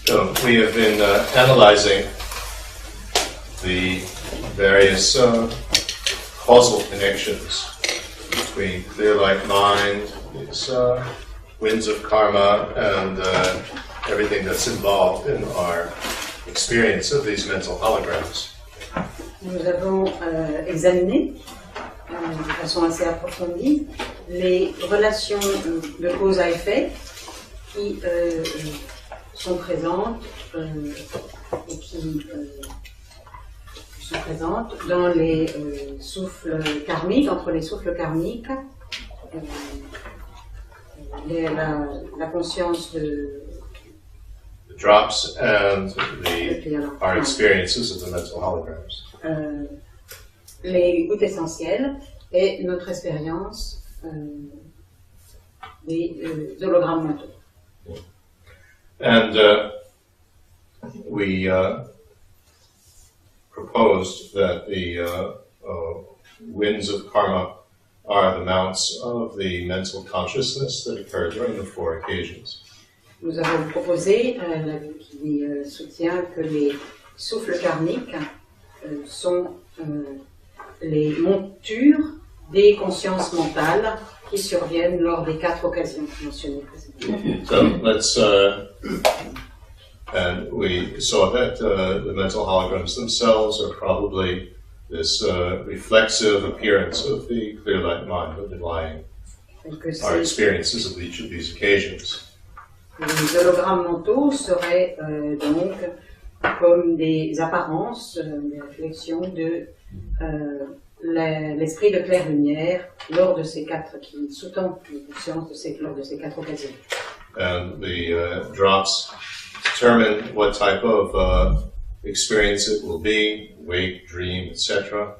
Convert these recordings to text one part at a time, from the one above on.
So we have been analyzing the various causal connections between clear light mind, these winds of karma, and everything that's involved in our experience of these mental holograms. Nous avons examiné de façon assez approfondie les relations de cause à effet qui sont présentes et qui sont présentes dans les souffles karmiques, entre les souffles karmiques, la conscience de the drops and our experiences of the mental holograms. Les gouttes essentielles et notre expérience des hologrammes mentaux. And we proposed that the winds of karma are the mounts of the mental consciousness that occur during the 4 occasions. Nous avons proposé qui soutient que les souffles karmiques sont les montures des consciences mentales qui surviennent lors des 4 occasions mentionnées précédemment. So let's, and we saw that the mental holograms themselves are probably this reflexive appearance of the clear light mind underlying our experiences of each of these occasions. Les hologrammes mentaux seraient donc comme des apparences, des réflexions de l'esprit de claire lumière lors de ces 4, qui sous-tend les consciences lors de ces 4 occasions. And the drops determine what type of experience it will be, wake, dream, etc.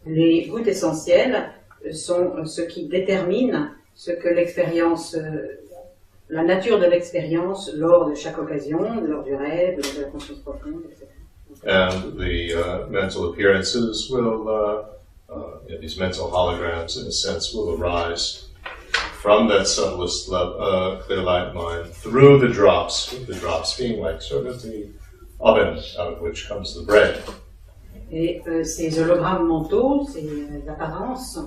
Les gouttes essentielles sont ce qui détermine ce que l'expérience, la nature de l'expérience lors de chaque occasion, lors du rêve, de la conscience profonde, etc. And the mental appearances will, these mental holograms, in a sense, will arise from that subtlest clear light mind through the drops, with the drops being like sort of the oven out of which comes the bread. Et ces hologrammes mentaux, ces apparences,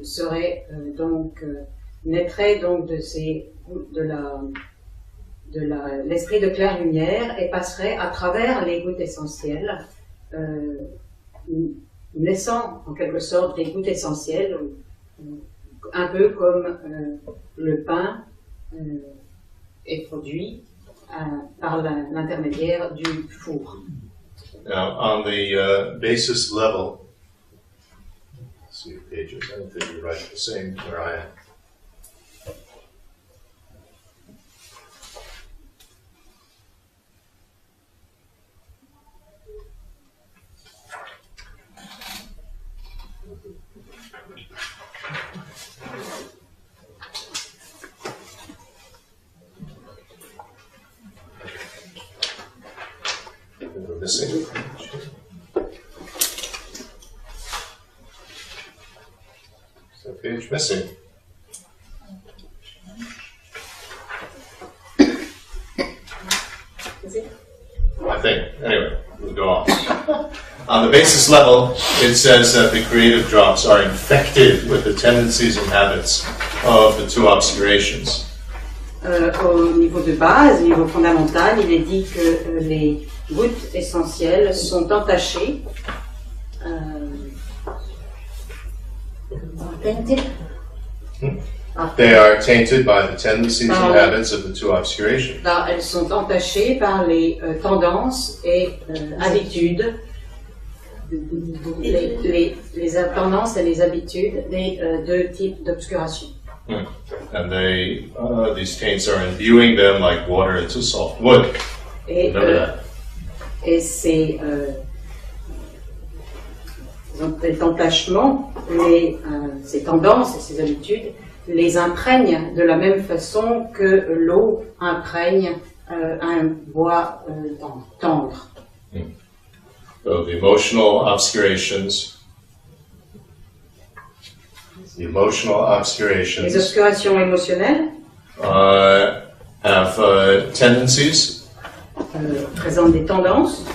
seraient naîtraient donc de l'esprit de claire lumière et passeraient à travers les gouttes essentielles, naissant en quelque sorte des gouttes essentielles, un peu comme le pain est produit par l'intermédiaire du four. Now, on the basis level, let's see your pages, I don't think you write the same where I am. Missing. Is that page missing? Is it? I think. Anyway, we'll go on. On the basis level, it says that the creative drops are infected with the tendencies and habits of the 2 obscurations. Au niveau de base, au niveau fondamental, il est dit que les gouttes essentielles sont entachées, They are tainted by the tendencies and habits of the 2 obscurations. Elles sont entachées par les tendances et habitudes, les tendances et les habitudes des 2 types d'obscuration. And these taints are imbuing them like water into soft wood. Remember that. Et ces entachements, ces tendances et ces habitudes les imprègnent de la même façon que l'eau imprègne un bois tendre. So the emotional obscurations. Les obscurations émotionnelles have tendencies. Présentent des tendances.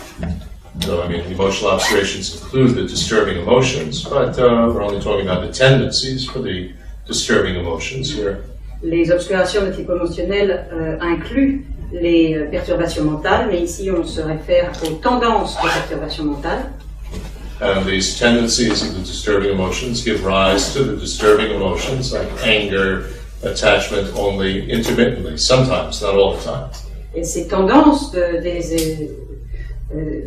So, I mean, emotional obscurations include the disturbing emotions, but we're only talking about the tendencies for the disturbing emotions here. Les obscurations de type émotionnel incluent les perturbations mentales, mais ici on se réfère aux tendances de perturbations mentales. And these tendencies of the disturbing emotions give rise to the disturbing emotions like anger, attachment only intermittently, sometimes, not all the time. Et ces tendances des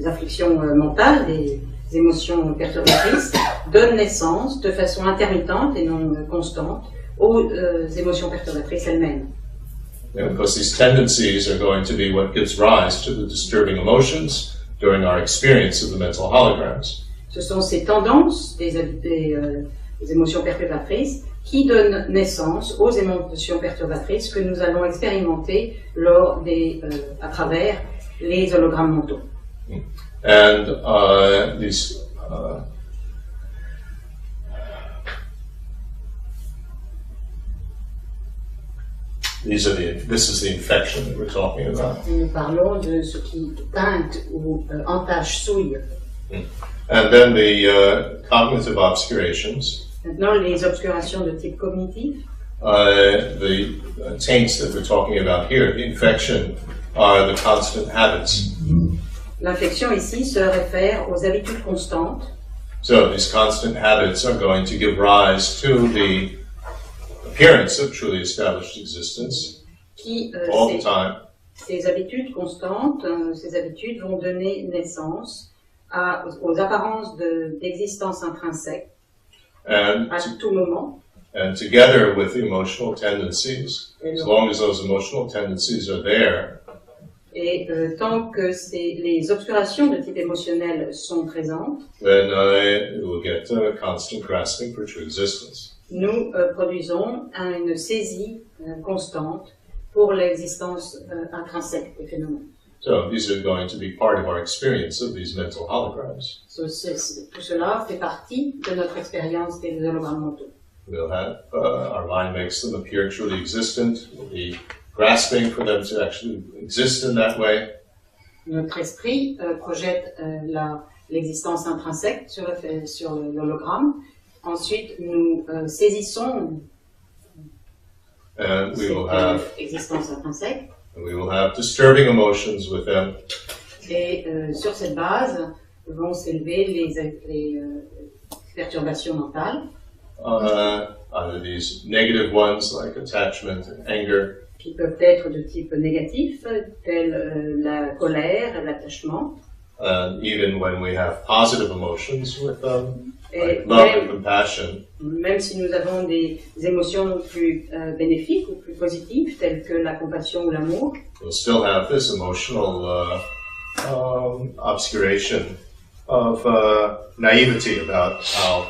afflictions mentales, des émotions perturbatrices, donnent naissance de façon intermittente et non constante aux émotions perturbatrices elles-mêmes. And because these tendencies are going to be what gives rise to the disturbing emotions during our experience of the mental holograms. Ce sont ces tendances des émotions perturbatrices qui donnent naissance aux émotions perturbatrices que nous allons expérimenter à travers les hologrammes mentaux. And this is the infection that we're talking about. Nous parlons de ce qui teinte ou entache, souille. And then the cognitive obscurations. Maintenant, les obscurations de type cognitif. The taints that we're talking about here, the infection, are the constant habits. L'infection ici se réfère aux habitudes constantes. So these constant habits are going to give rise to the appearance of truly established existence all the time. Ces habitudes constantes, ces habitudes vont donner naissance aux apparences d'existence intrinsèque à tout moment. And together with the emotional tendencies, as long as those emotional tendencies are there, et tant que les obscurations de type émotionnel sont présentes, then it will get constant grasping for true existence. Nous produisons une saisie constante pour l'existence intrinsèque des phénomènes. So these are going to be part of our experience of these mental holograms. Tout cela fait partie de notre expérience des hologrammes mentaux. We'll have our mind makes them appear truly existent. We'll be grasping for them to actually exist in that way. Notre esprit projette l'existence intrinsèque sur l'hologramme. Ensuite, nous saisissons cette existence intrinsèque. And we will have disturbing emotions with them. Et sur cette base vont s'élever les perturbations mentales. Either these negative ones like attachment and anger. Qui peuvent être de type négatif, tels la colère, l'attachement. And even when we have positive emotions with them, like love and compassion. Même si nous avons des émotions plus bénéfiques ou plus positives, telles que la compassion ou l'amour, we'll still have this emotional obscuration of naivety about how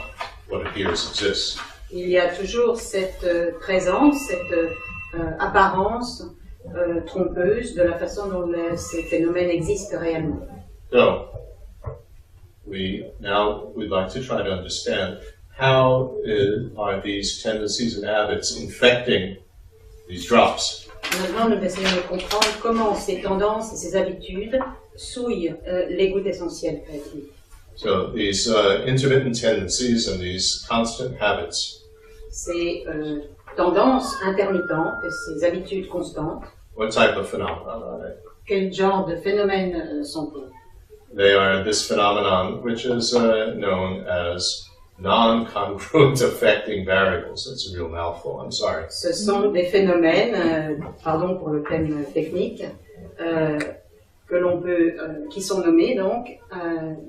what appears exists. Il y a toujours cette présence, cette apparence trompeuse de la façon dont ces phénomènes existent réellement. So, we'd like to try to understand how are these tendencies and habits infecting these drops. Maintenant, nous essayons de comprendre comment ces tendances et ces habitudes souillent les gouttes essentielles créatives. So, these intermittent tendencies and these constant habits. Ces tendances intermittentes et ces habitudes constantes. What type of phenomenon are they? Quel genre de phénomènes sont-ils? They are this phenomenon which is known as non-congruent affecting variables. That's a real mouthful, I'm sorry. Ce sont des phénomènes, pardon pour le thème technique, que l'on peut, qui sont nommés donc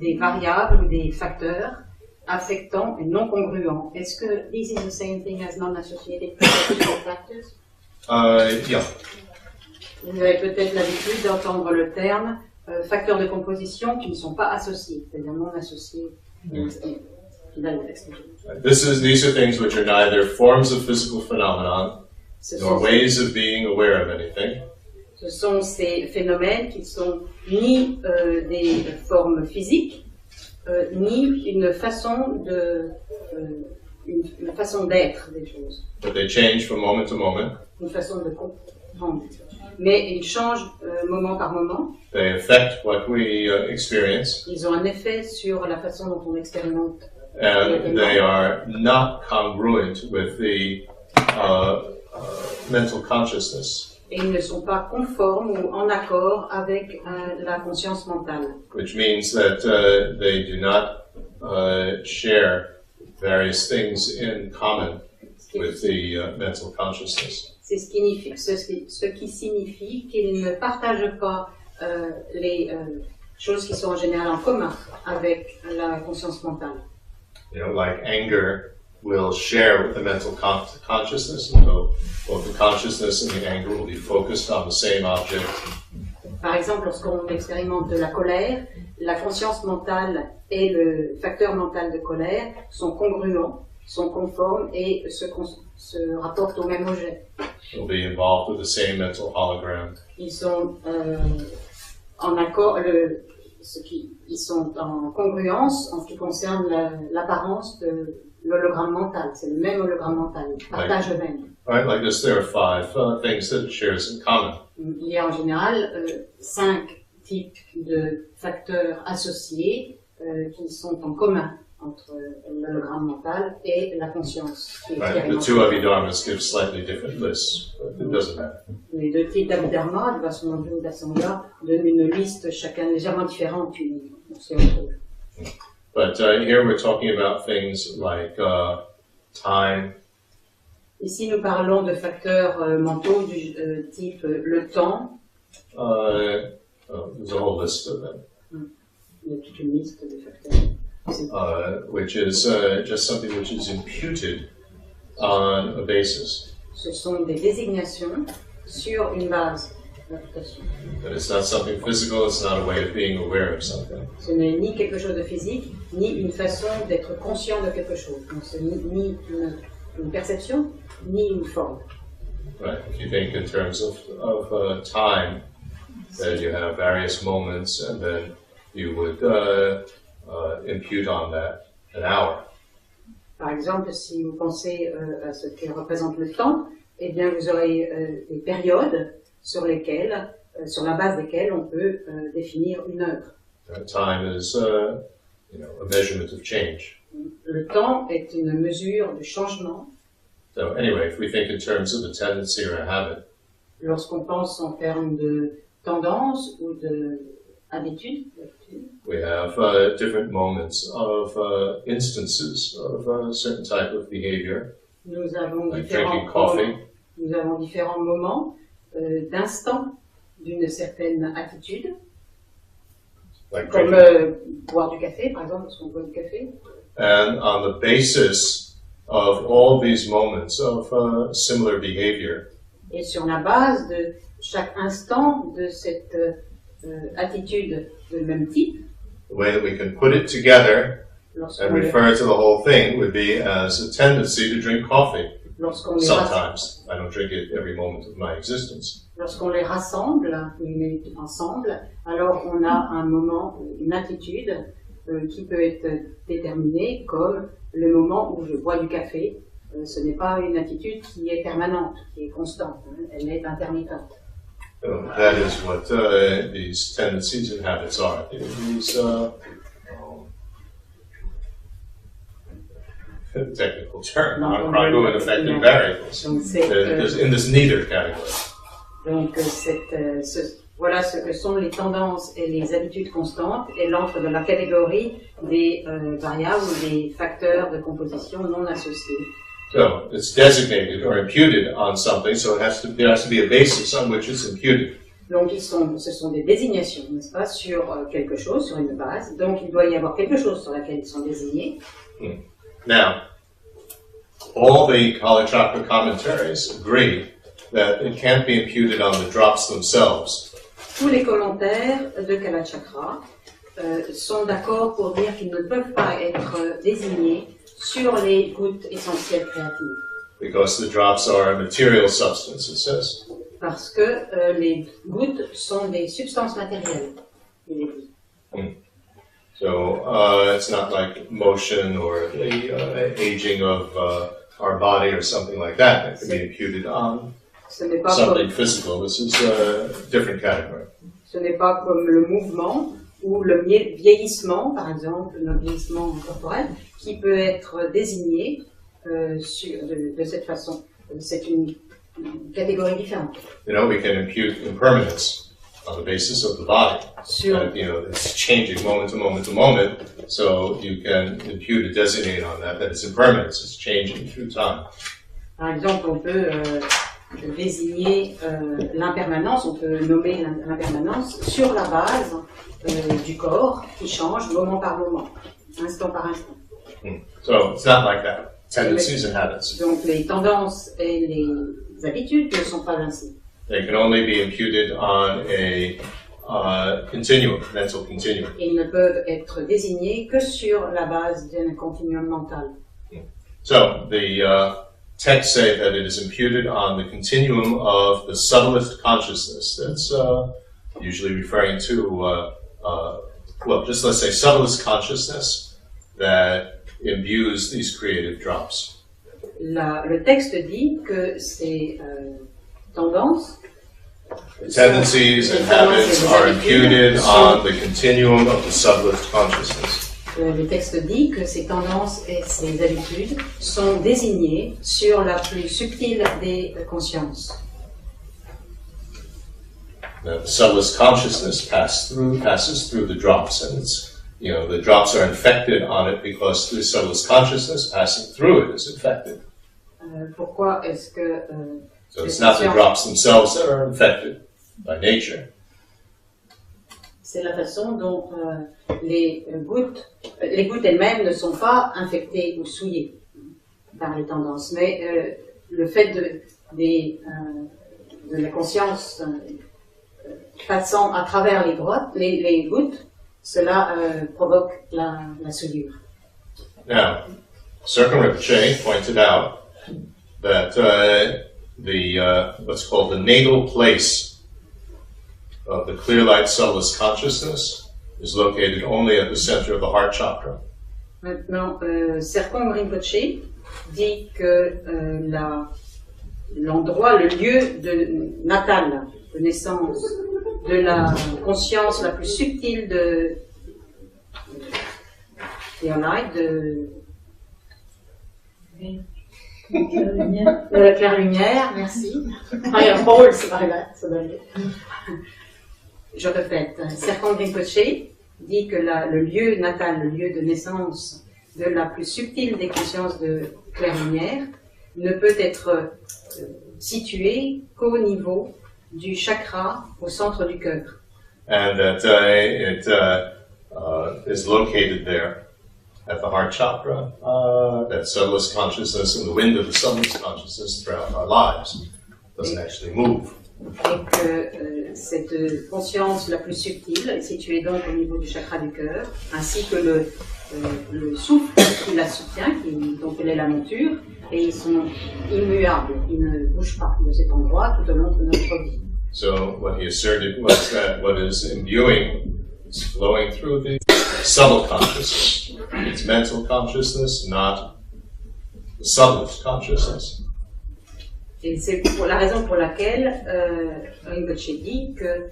des variables ou des facteurs affectants et non congruents. Est-ce que this is the same thing as non-associated factors? Yeah. Vous avez peut-être l'habitude d'entendre le terme facteurs de composition qui ne sont pas associés, c'est-à-dire non associés. These are things which are neither forms of physical phenomenon nor ways of being aware of anything. Ce sont ces phénomènes qui sont ni des formes physiques, ni une façon d'être des choses. But they change from moment to moment. Une façon Mais ils changent moment par moment. They affect what we experience. Ils ont un effet sur la façon dont on expérimente. And they are not congruent with the mental consciousness. Et ils ne sont pas conformes ou en accord avec la conscience mentale. Which means that they do not share various things in common with the mental consciousness. C'est ce qui signifie qu'ils ne partagent pas les choses qui sont en général en commun avec la conscience mentale. You know, like anger will share with the mental consciousness, and both the consciousness and the anger will be focused on the same object. Par exemple, lorsqu'on expérimente de la colère, la conscience mentale et le facteur mental de colère sont congruents, sont conformes et se rapportent au même objet. They'll be involved with the same mental hologram. Ils sont en accord, ils sont en congruence en ce qui concerne l'apparence de l'hologramme mental. C'est le même hologramme mental, ils partagent le même. Right, like this, there are 5 things that it shares in common. Il y a en général 5 types de facteurs associés qui sont en commun entre l'hologramme mental et la conscience. Right, the 2 Abhidharmas give slightly different lists, but it doesn't matter. Les 2 types d'Abhidharma, de Vasubandhu et d'Asanga, donnent une liste chacun légèrement différente, puis on s'y retrouve. But here we're talking about things like time. Ici, nous parlons de facteurs mentaux du type le temps. There's a whole list of them. Il y a toute une liste de facteurs. Which is just something which is imputed on a basis. Ce sont des désignations sur une base d'application. But it's not something physical, it's not a way of being aware of something. Ce n'est ni quelque chose de physique, ni une façon d'être conscient de quelque chose. Donc, ce n'est ni une perception, ni une forme. Right. If you think in terms of time, then you have various moments, and then you would impute on that an hour. Par exemple, si vous pensez à ce qui représente le temps, eh bien, vous aurez des périodes sur lesquelles, sur la base desquelles on peut définir une heure. Time is, a measurement of change. Le temps est une mesure de changement. So anyway, if we think in terms of a tendency or a habit, lorsqu'on pense en termes de tendance ou de habitude, we have different moments of instances of a certain type of behavior. Nous avons like drinking coffee. Nous avons différents moments d'instants d'une certaine attitude, like comme boire du café, par exemple, lorsqu'on boit du café. And on the basis of all these moments of similar behavior, et sur la base de chaque instant de cette attitude de même type, the way that we can put it together and refer to the whole thing would be as a tendency to drink coffee. Sometimes. I don't drink it every moment of my existence. Lorsqu'on les rassemble, les met ensemble, alors on a un moment, une attitude qui peut être déterminée comme le moment où je bois du café. Ce n'est pas une attitude qui est permanente, qui est constante, elle est intermittente. That is what these tendencies and habits are. These technical term, non-congruent affecting variables. In this neither category. Donc voilà ce que sont les tendances et les habitudes constantes, et l'entre dans la catégorie des variables ou des facteurs de composition non associés. So it's designated or imputed on something, so there has to be a basis on which it's imputed. Donc ce sont des désignations, n'est-ce pas, sur quelque chose, sur une base. Donc il doit y avoir quelque chose sur laquelle ils sont désignés. Now, all the Kalachakra commentaries agree that it can't be imputed on the drops themselves. Tous les commentaires de Kalachakra sont d'accord pour dire qu'ils ne peuvent pas être désignés sur les gouttes essentielles créatives. Because the drops are a material substance, it says. Parce que les gouttes sont des substances matérielles, il est dit. So it's not like motion or the aging of our body or something like that that can be imputed on Ce n'est pas something physical. This is a different category. Ce n'est pas comme le mouvement ou le vieillissement, par exemple, le vieillissement corporel, qui peut être désigné de cette façon. C'est une catégorie différente. You know, we can impute impermanence on the basis of the body. Sur, You know, it's changing moment to moment to moment, so you can impute a designate on that it's impermanence, it's changing through time. par exemple, on peut désigner l'impermanence, on peut nommer l'impermanence sur la base du corps qui change moment par moment, instant par instant. So it's not like that. Tendencies and habits. Donc les tendances et les habitudes ne sont pas ainsi. They can only be imputed on a continuum, mental continuum. Ils ne peuvent être désignés que sur la base d'un continuum mental. So the texts say that it is imputed on the continuum of the subtlest consciousness. That's usually referring to, well, just let's say subtlest consciousness that imbues these creative drops. Le texte dit que ces tendances, Tendencies and habits are imputed on the continuum of the subtlest consciousness. Le texte dit que ces tendances et ces habitudes sont désignées sur la plus subtile des consciences. The subtlest consciousness passes through the drops, and it's, you know, the drops are infected on it because the subtlest consciousness passing through it is infected. Pourquoi est-ce que So it's not the drops themselves that are infected by nature. C'est la façon dont les gouttes elles-mêmes ne sont pas infectées ou souillées par les tendances, mais le fait de la conscience passant à travers les gouttes, cela provoque la souillure. Now, Circle Rinpoche pointed out that what's called the natal place of the clear light subtlest consciousness is located only at the center of the heart chakra. Maintenant, Serkong Rinpoche dit que l'endroit, le lieu natal, de naissance, de la conscience la plus subtile de la claire lumière, merci. Firewall, c'est pas grave, ça va aller. Je répète, Serkong Rinpoche dit que le lieu natal, le lieu de naissance de la plus subtile des consciences de claire lumière ne peut être situé qu'au niveau du chakra au centre du cœur. And that it is located there at the heart chakra, that subtlest consciousness and the wind of the subtlest consciousness throughout our lives doesn't actually move. Et que cette conscience la plus subtile est située donc au niveau du chakra du cœur, ainsi que le souffle qui la soutient, dont elle est la monture, et ils sont immuables, ils ne bougent pas de cet endroit tout au long de notre vie. So what he asserted was that what is imbuing is flowing through the subtle consciousness. It's mental consciousness, not the subtlest consciousness. Et c'est pour la raison pour laquelle Rinpoche dit que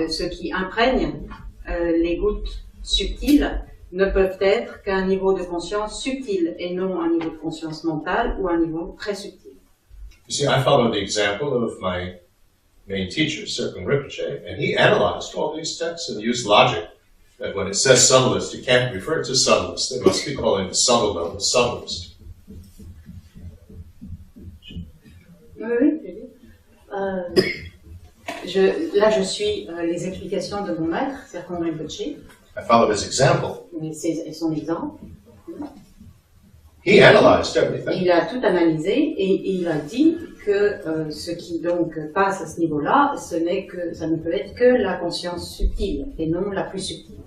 ceux qui imprègnent les gouttes subtiles ne peuvent être qu'à un niveau de conscience subtil et non un niveau de conscience mentale ou un niveau très subtil. You see, I followed the example of my main teacher, Serkong Rinpoche, and he analyzed all these texts and used logic. That when it says subtlest, you can't refer to subtlest. They must be calling the subtle level the subtlest. Oui. Je suis les explications de mon maître, Serkong Rinpoche. I followed his example. C'est son exemple. He analyzed everything. Il a tout analysé et il a dit que ce qui donc passe à ce niveau-là, ça ne peut être que la conscience subtile et non la plus subtile.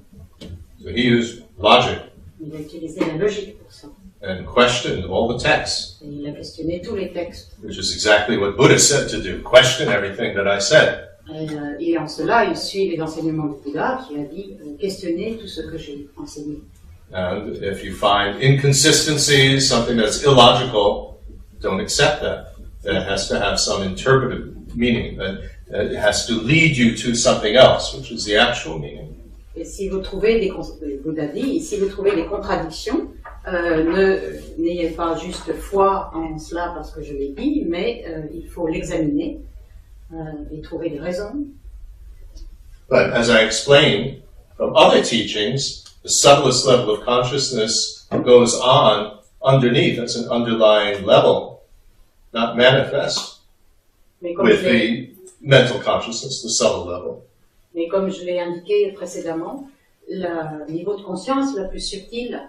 So he used logic. Il a utilisé la logique pour ça. And questioned all the texts. Et il a questionné tous les textes. Which is exactly what Buddha said to do. Question everything that I said. Et en cela, il suit les enseignements du Bouddha qui a dit questionner tout ce que j'ai enseigné. And if you find inconsistencies, something that's illogical, don't accept that. That has to have some interpretive meaning. That it has to lead you to something else, which is the actual meaning. Et si vous trouvez des, Bouddha dit, si vous trouvez des contradictions, n'ayez pas juste foi en cela parce que je l'ai dit, mais il faut l'examiner et trouver des raisons. But as I explained from other teachings, the subtlest level of consciousness goes on underneath. That's an underlying level, not manifest with the mental consciousness, the subtle level. Mais comme je l'ai indiqué précédemment, le niveau de conscience le plus subtil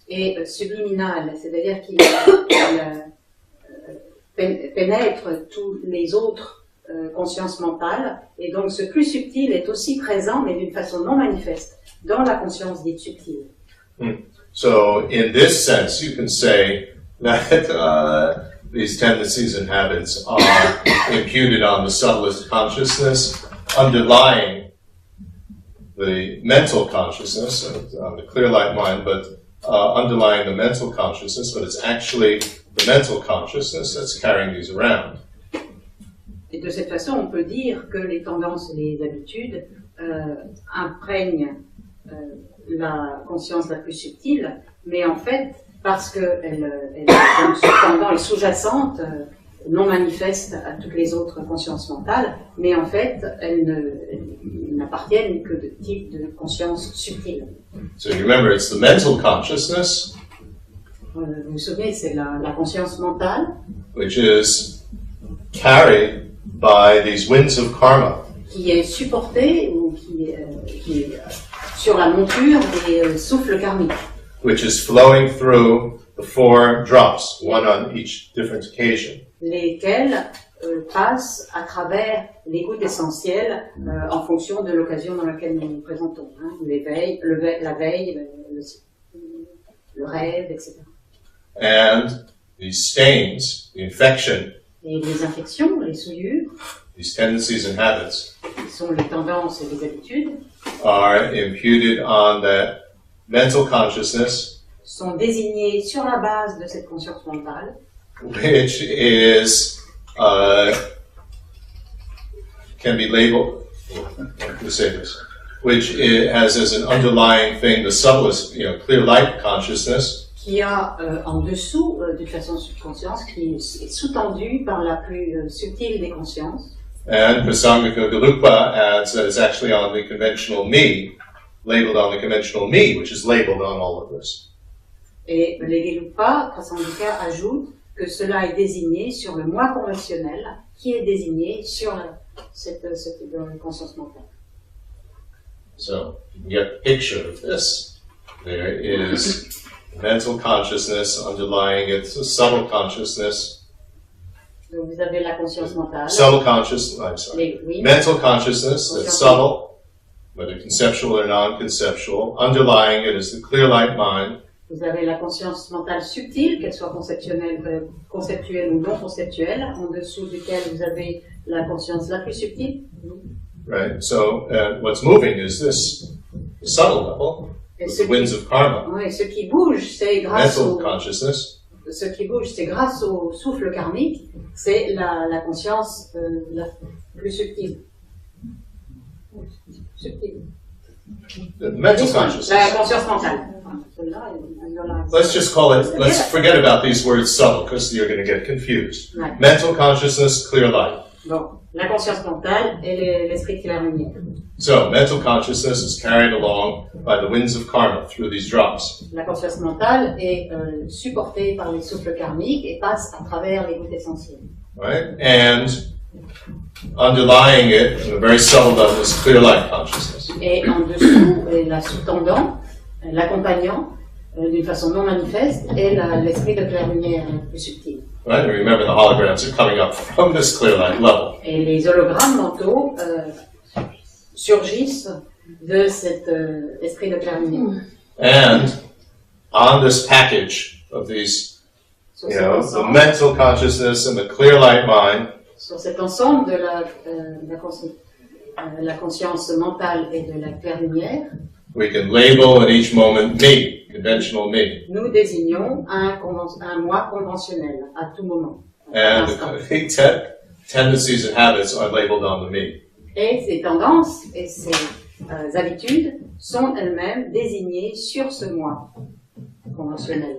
est subliminal, c'est-à-dire qu'il pénètre tous les autres consciences mentales, et donc ce plus subtil est aussi présent, mais d'une façon non manifeste, dans la conscience dite subtile. So, in this sense, you can say that these tendencies and habits are imputed on the subtlest consciousness, underlying the mental consciousness, the clear light mind, but underlying the mental consciousness, but it's actually the mental consciousness that's carrying these around. Et de cette façon, on peut dire que les tendances et les habitudes imprègnent la conscience la plus subtile, mais en fait, parce qu'elle est cependant est sous-jacente, non manifeste à toutes les autres consciences mentales, mais en fait, elles n'appartiennent que de type de conscience subtile. So you remember, it's the mental consciousness. Vous vous souvenez, c'est la conscience mentale, Which is carried by these winds of karma. Qui est supportée ou qui est sur la monture des souffles karmiques. Which is flowing through the 4 drops, one on each different occasion. Lesquels passent à travers les gouttes essentielles en fonction de l'occasion dans laquelle nous nous présentons. Hein, la veille, le rêve, etc. And these stains, the infection, Et les infections, les souillures, these tendencies and habits, qui sont les tendances et les habitudes, are imputed on that mental consciousness, sont désignées sur la base de cette conscience mentale, which is, can be labeled, how to say this, which has as an underlying thing the subtlest, clear light consciousness, qui a en dessous, d'une façon subconsciente, qui est sous-tendue par la plus subtile des consciences. And Prasangika Galupa adds that it's actually on the conventional me, labeled on the conventional me, which is labeled on all of this. Et les Gelupa, Prasangika ajoute que cela est désigné sur le moi conventionnel, qui est désigné sur cette conscience mentale. So, you can get a picture of this. There is mental consciousness underlying it, so subtle consciousness. Donc vous avez la conscience mentale. Subtle consciousness, I'm sorry. Oui. Mental consciousness that's subtle, whether conceptual or non-conceptual. Underlying it is the clear light mind. Vous avez la conscience mentale subtile, qu'elle soit conceptuelle ou non conceptuelle, en dessous duquel vous avez la conscience la plus subtile. Right, so what's moving is this subtle level, the winds of karma. Oui, ce qui bouge, c'est grâce Mental consciousness. Ce qui bouge, c'est grâce au souffle karmique, c'est la conscience la plus subtile. The mental consciousness. La conscience mentale. Let's just call it, let's forget about these words subtle, because you're going to get confused. Ouais. Mental consciousness, clear light. Bon, la conscience mentale et l'esprit de claire lumière. So, mental consciousness is carried along by the winds of karma through these drops. La conscience mentale est supportée par les souffles karmiques et passe à travers les gouttes essentielles. Right? And underlying it, in a very subtle level, is clear light consciousness. Et en dessous, et la sous-tendant, l'accompagnant, d'une façon non manifeste, est l'esprit de claire lumière plus subtil. Right? And remember, the holograms are coming up from this clear light level. Et les hologrammes mentaux surgissent de cet esprit de claire lumière. And on this package of these, the mental consciousness and the clear light mind, sur cet ensemble de la conscience mentale et de la claire lumière, we can label at each moment me, conventional me. Nous désignons un moi conventionnel à tout moment. And the tendencies and habits are labeled on the me. Et ces tendances et ces habitudes sont elles-mêmes désignées sur ce moi conventionnel.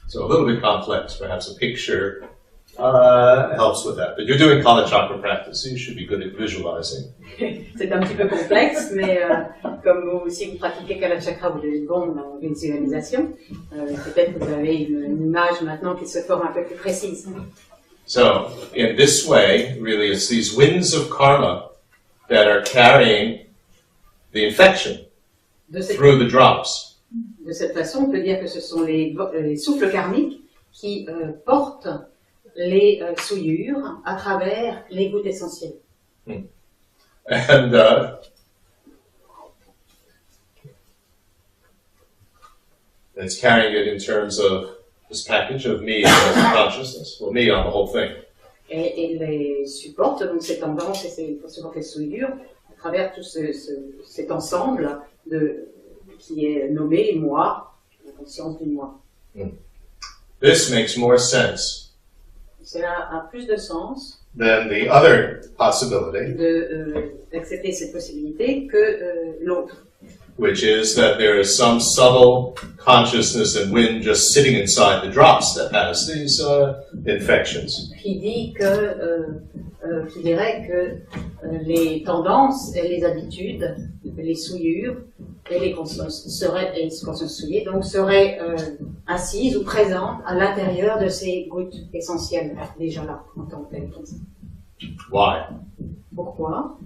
So a little bit complex, perhaps a picture helps with that. But you're doing Kalachakra practice, so you should be good at visualizing. C'est un petit peu complexe, mais comme vous aussi vous pratiquez Kalachakra, vous êtes bon dans une visualisation. Peut-être que vous avez une image maintenant qui se forme un peu plus précise. So, in this way, really, it's these winds of karma that are carrying the infection through the drops. De cette façon, on peut dire que ce sont les souffles karmiques qui portent les souillures à travers les gouttes essentielles. And it's carrying it in terms of this package of me as a consciousness, well, me on the whole thing. Et les supporte donc ces tendances et ces souillures à travers tout cet ensemble qui est nommé moi, la conscience du moi. This makes more sense. Cela a plus de sens than the other possibility, d'accepter cette possibilité que l'autre. Which is that there is some subtle consciousness and wind just sitting inside the drops that has these infections. Qui dit qui dirait que les tendances et les habitudes, les souillures et les consciences souillées donc seraient assises ou présentes à l'intérieur de ces gouttes essentielles déjà là en tant que telles. Why? Pourquoi?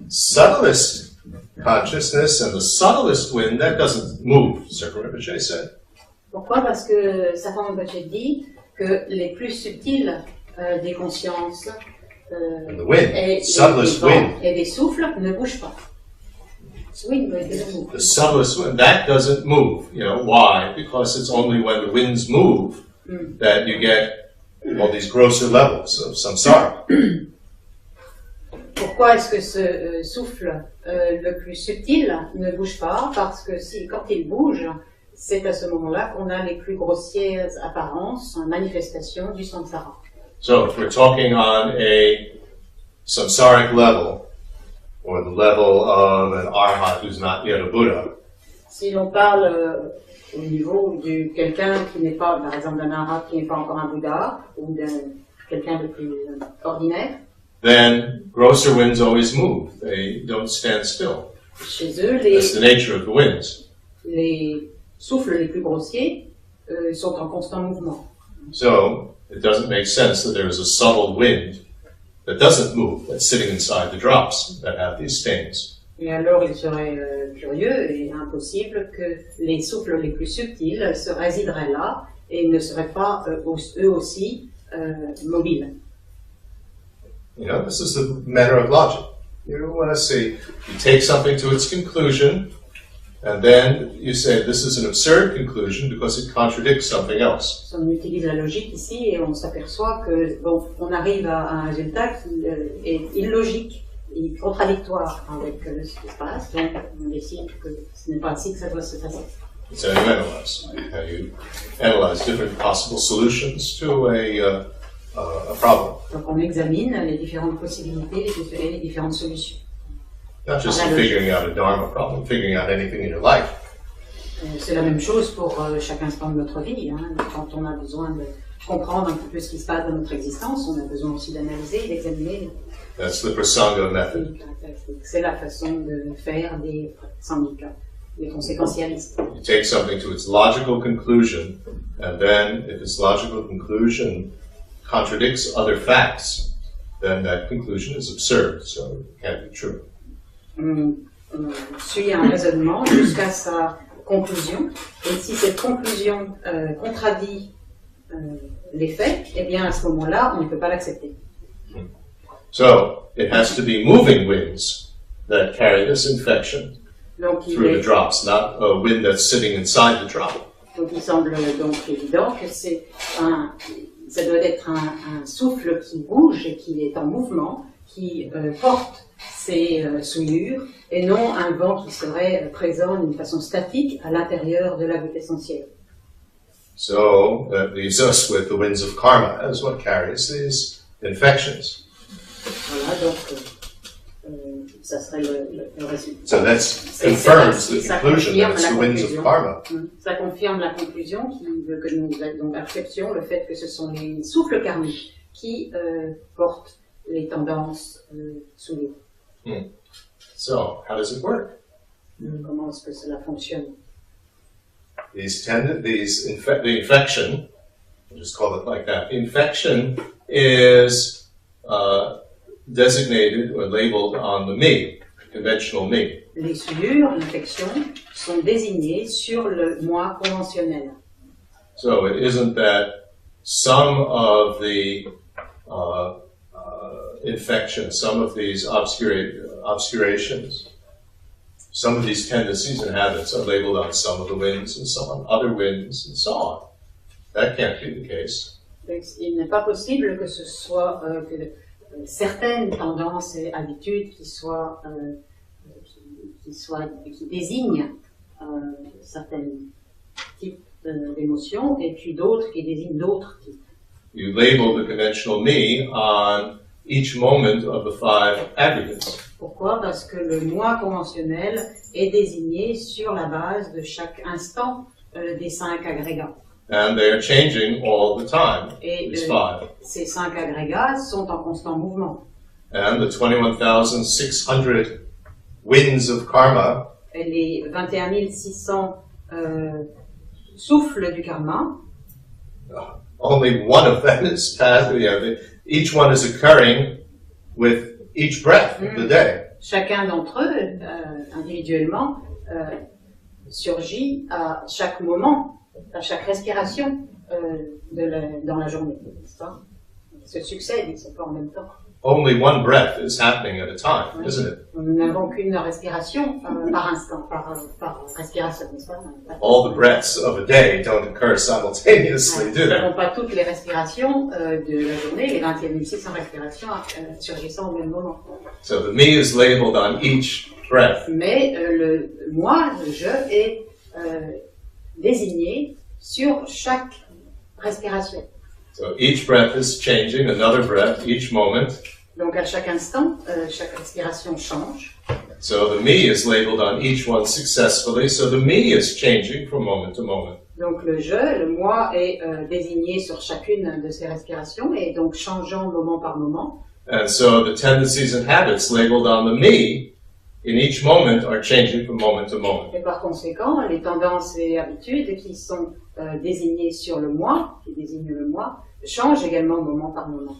Subtlest consciousness and the subtlest wind, that doesn't move, Circle Rinpoche said. Pourquoi? Parce que Saint Rinpoche dit que les plus subtils des consciences and the wind, et subtlest wind. Et des souffles ne bougent pas. The subtlest wind, that doesn't move. You know, why? Because it's only when the winds move that you get all these grosser levels of samsara. Pourquoi est-ce que ce souffle le plus subtil ne bouge pas? Parce que quand il bouge, c'est à ce moment-là qu'on a les plus grossières apparences, manifestations du samsara. So if we're talking on a samsaric level, or the level of an arhat who's not yet a Buddha, si l'on parle au niveau de quelqu'un qui n'est pas, par exemple d'un arhat qui n'est pas encore un Bouddha, ou de quelqu'un de plus ordinaire, then grosser winds always move. They don't stand still. Chez eux, That's the nature of the winds. Les souffles les plus grossiers sont en constant mouvement. So it doesn't make sense that there is a subtle wind that doesn't move, that's sitting inside the drops that have these stains. Et alors, il serait curieux et impossible que les souffles les plus subtils se résideraient là et ne seraient pas eux aussi mobiles. You know, this is a matter of logic. You want to see, you take something to its conclusion, and then you say this is an absurd conclusion because it contradicts something else. On utilise la logique ici et on s'aperçoit que on arrive à un résultat qui est illogique et contradictoire avec ce qui se passe, donc on décide que ce n'est pas ainsi que ça doit se passer. It's how you analyze. How you analyze different possible solutions to a problem. Donc on examine les différentes possibilités et les différentes solutions. Not just in figuring out a dharma problem, figuring out anything in your life. C'est la même chose pour chaque instant de notre vie. Hein. Quand on a besoin de comprendre un petit peu ce qui se passe dans notre existence, on a besoin aussi d'analyser, d'examiner. That's the prasanga method. C'est la façon de faire des sanghikas, des conséquentialistes. You take something to its logical conclusion, and then if its logical conclusion contradicts other facts, then that conclusion is absurd, so it can't be true. On suit un raisonnement jusqu'à sa conclusion, et si cette conclusion contradit les faits, eh bien à ce moment-là, on ne peut pas l'accepter. So, it has to be moving winds that carry this infection through the drops, not a wind that's sitting inside the drop. Donc il semble donc évident que ça doit être un souffle qui bouge et qui est en mouvement, qui porte ces souillures et non un vent qui serait présent d'une façon statique à l'intérieur de la goutte essentielle. So that leaves us with the winds of karma as what carries these infections. Voilà, donc ça serait le résultat. So that confirms the conclusion that it's the winds of karma. Ça confirme la conclusion qui veut que nous donc acceptions le fait que ce sont les souffles karmiques qui portent les tendances souillures. So, how does it work? Comment est-ce que cela fonctionne? The infection, we'll just call it like that, the infection is designated or labeled on the me, conventional me. Les souillures, l'infection, sont désignées sur le moi conventionnel. So it isn't that some of the infection, some of these obscurations, some of these tendencies and habits are labeled on some of the winds and some on other winds and so on. That can't be the case. Il n'est pas possible que ce soit que certaines tendances et habitudes qui désignent certains types d'émotions et puis d'autres qui désignent d'autres types. You label the conventional me on each moment of the 5 aggregates. Pourquoi? Parce que le moi conventionnel est désigné sur la base de chaque instant des 5 agrégats. And they are changing all the time, Et these 5. ces 5 agrégats sont en constant mouvement. And the 21,600 winds of karma Et les 21 600 souffles du karma, only one of them is passed, each one is occurring with each breath of the day. chacun d'entre eux, individuellement, surgit à chaque moment, à chaque respiration dans la journée. Ça se succède, ils ne sont pas en même temps. Only one breath is happening at a time, isn't it? Nous n'avons qu'une respiration par instant, par respiration, n'est-ce pas? All the breaths of a day don't occur simultaneously, do Nous they? n'avons pas toutes les respirations de la journée, les 21 600 respirations surgissant au même moment. So the me is labeled on each breath. Mais le moi, le je, est désigné sur chaque respiration. So each breath is changing, another breath, each moment. Donc à chaque instant, chaque respiration change. So the me is labeled on each one successfully, so the me is changing from moment to moment. Donc le je, le moi est désigné sur chacune de ces respirations et donc changeant moment par moment. And so the tendencies and habits labeled on the me in each moment are changing from moment to moment. Et par conséquent, les tendances et habitudes qui sont désignées sur le moi, qui désignent le moi, changent également moment par moment.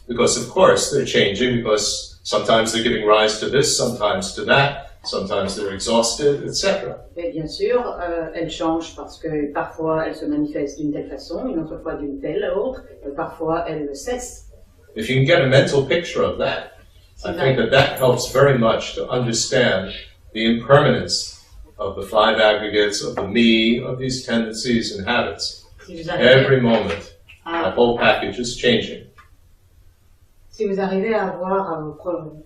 Because of course they're changing, because sometimes they're giving rise to this, sometimes to that, sometimes they're exhausted, etc. Et bien sûr, elles changent parce que parfois elles se manifestent d'une telle façon, une autre fois d'une telle autre, parfois elles cessent. If you can get a mental picture of that, I think that helps very much to understand the impermanence of the 5 aggregates, of the me, of these tendencies and habits. Every moment, the whole package is changing. Si vous arrivez à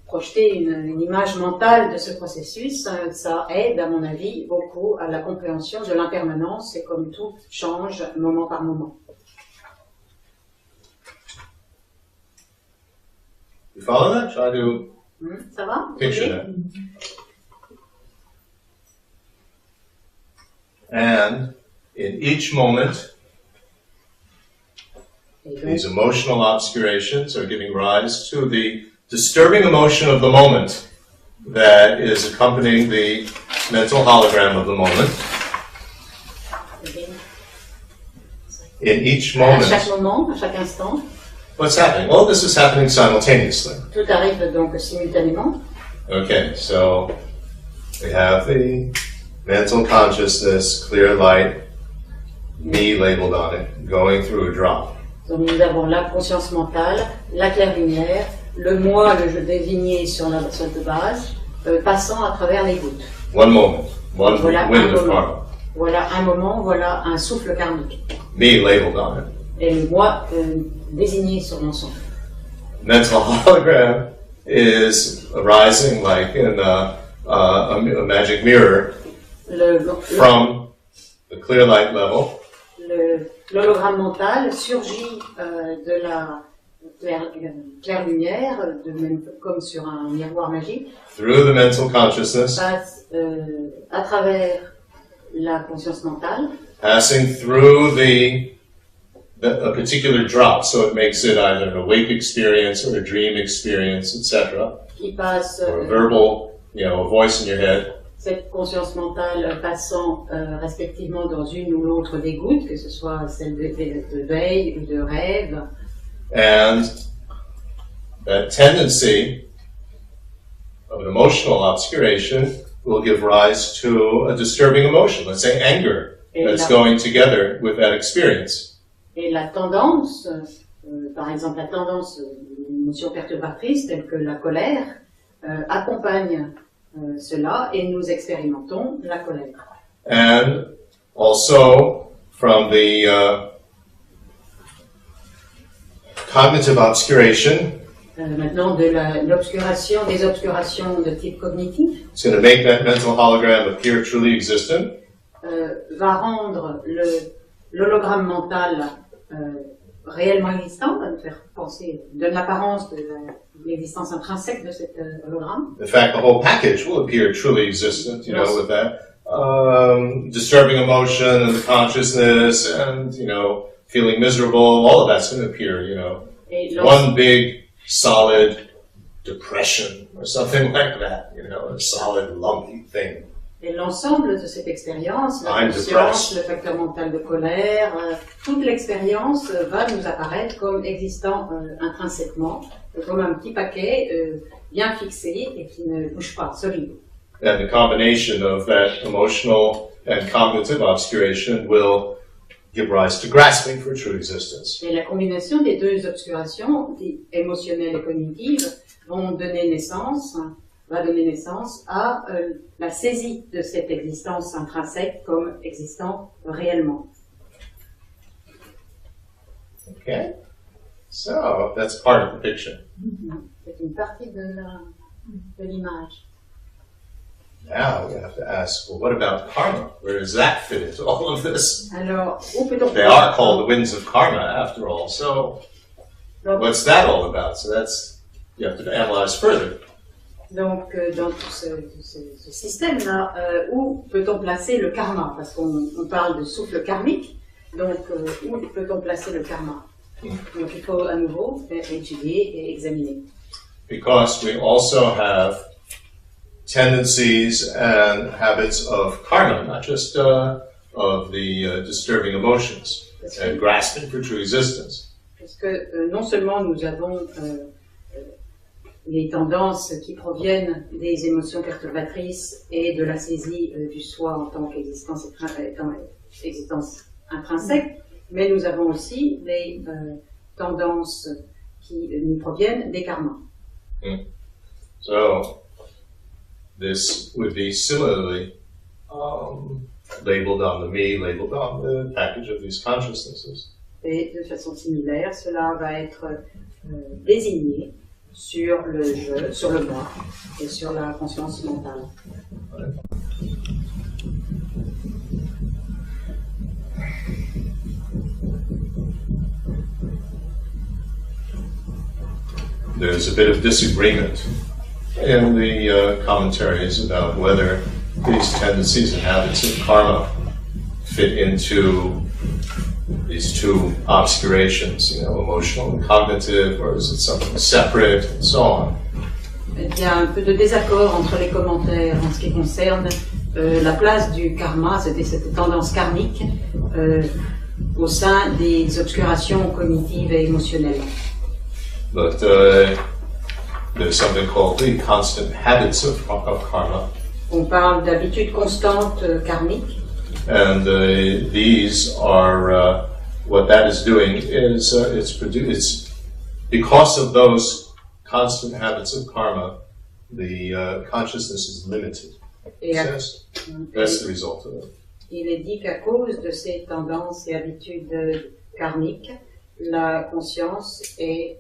projeter une image mentale de ce processus, ça aide, à mon avis, beaucoup à la compréhension de l'impermanence et comme tout change moment par moment. You follow that? Try to Ça va? picture that. And in each moment, these emotional obscurations are giving rise to the disturbing emotion of the moment that is accompanying the mental hologram of the moment. In each À moment, chaque moment, à chaque instant, what's happening? All this is happening simultaneously. tout arrive donc simultanément. Okay, so we have the mental consciousness, clear light, me labeled on it, going through a drop. Donc nous avons la conscience mentale, la claire lumière, le moi, le je désigné sur la base, passant à travers les gouttes. One moment, one Voilà wind un of moment. karma. Voilà un moment, voilà un souffle karmique. Me labeled on it. Et le moi désigné sur mon son. Mental hologram, is arising like in a magic mirror from the clear light level. L'hologramme mental surgit de la claire lumière, même comme sur un miroir magique, through the mental consciousness, passe à travers la conscience mentale, passing through a particular drop, so it makes it either an awake experience or a dream experience, etc. qui passe Or a verbal, a voice in your head. Cette conscience mentale passant respectivement dans une ou l'autre des gouttes, que ce soit celle de veille ou de rêve. And that tendency of an emotional obscuration will give rise to a disturbing emotion, let's say anger, that's going together with that experience. Et la tendance, par exemple la tendance d'une émotion perturbatrice telle que la colère, accompagne cela et nous expérimentons la colère. And also from the cognitive obscuration, maintenant de l'obscuration, des obscurations de type cognitif, it's going to make that mental hologram appear truly existent. Va rendre l'hologramme mental réellement existant, va nous faire penser, donne l'apparence de l'existence intrinsèque de cet hologramme. In fact, the whole package will appear truly existent, with that disturbing emotion and the consciousness and, feeling miserable, all of that's going to appear, one big solid depression or something like that, a solid lumpy thing. Et l'ensemble de cette expérience, la conscience, le facteur mental de colère, toute l'expérience va nous apparaître comme existant intrinsèquement, comme un petit paquet bien fixé et qui ne bouge pas, solide. And the combination of that emotional and cognitive obscuration will give rise to grasping for true existence. Et la combination des deux obscurations, émotionnelles et cognitives, va donner naissance à la saisie de cette existence intrinsèque comme existant réellement. Okay, so that's part of the picture. C'est une partie de l'image. Now we have to ask, well, what about karma? Where does that fit into all of this? Alors, où peut-on They are called the winds of karma, after all. So, what's that all about? So you have to analyze further. Donc, dans tout ce système-là, où peut-on placer le karma? Parce qu'on parle de souffle karmique, donc où peut-on placer le karma? Donc, il faut à nouveau étudier et examiner. Because we also have tendencies and habits of karma, not just of the disturbing emotions and grasping for true existence. Parce que non seulement nous avons les tendances qui proviennent des émotions perturbatrices et de la saisie du soi en tant qu'existence intrinsèque, mais nous avons aussi les tendances qui nous proviennent des karmas. So, this would be similarly labeled on the me, labeled on the package of these consciousnesses. Et de façon similaire, cela va être désigné sur le je, sur le moi et sur la conscience mentale. There's a bit of disagreement in the commentaries about whether these tendencies and habits of karma fit into these two obscurations, emotional and cognitive, or is it something separate, and so on. Il y a un peu de désaccord entre les commentaires en ce qui concerne la place du karma, cette tendance karmique, au sein des obscurations cognitives et émotionnelles. But there's something called the constant habits of karma. On parle d'habitudes constantes karmiques. And these are what that is doing is it's because of those constant habits of karma, the consciousness is limited. That's the result of it. Il est dit qu'à cause de ces tendances et habitudes karmiques, la conscience est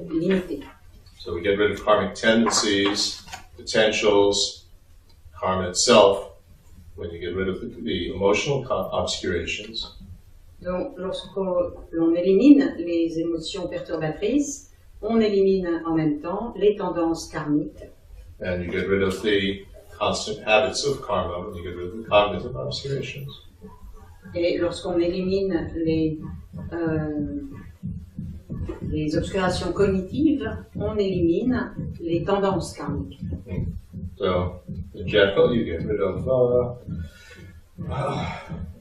limitée. So we get rid of karmic tendencies, potentials, karma itself, when you get rid of the emotional obscurations. Donc, lorsque l'on élimine les émotions perturbatrices, on élimine en même temps les tendances karmiques. And you get rid of the constant habits of karma when you get rid of the cognitive obscurations. Et lorsqu'on élimine les obscurations cognitives, on élimine les tendances karmiques. So, in general, you get rid of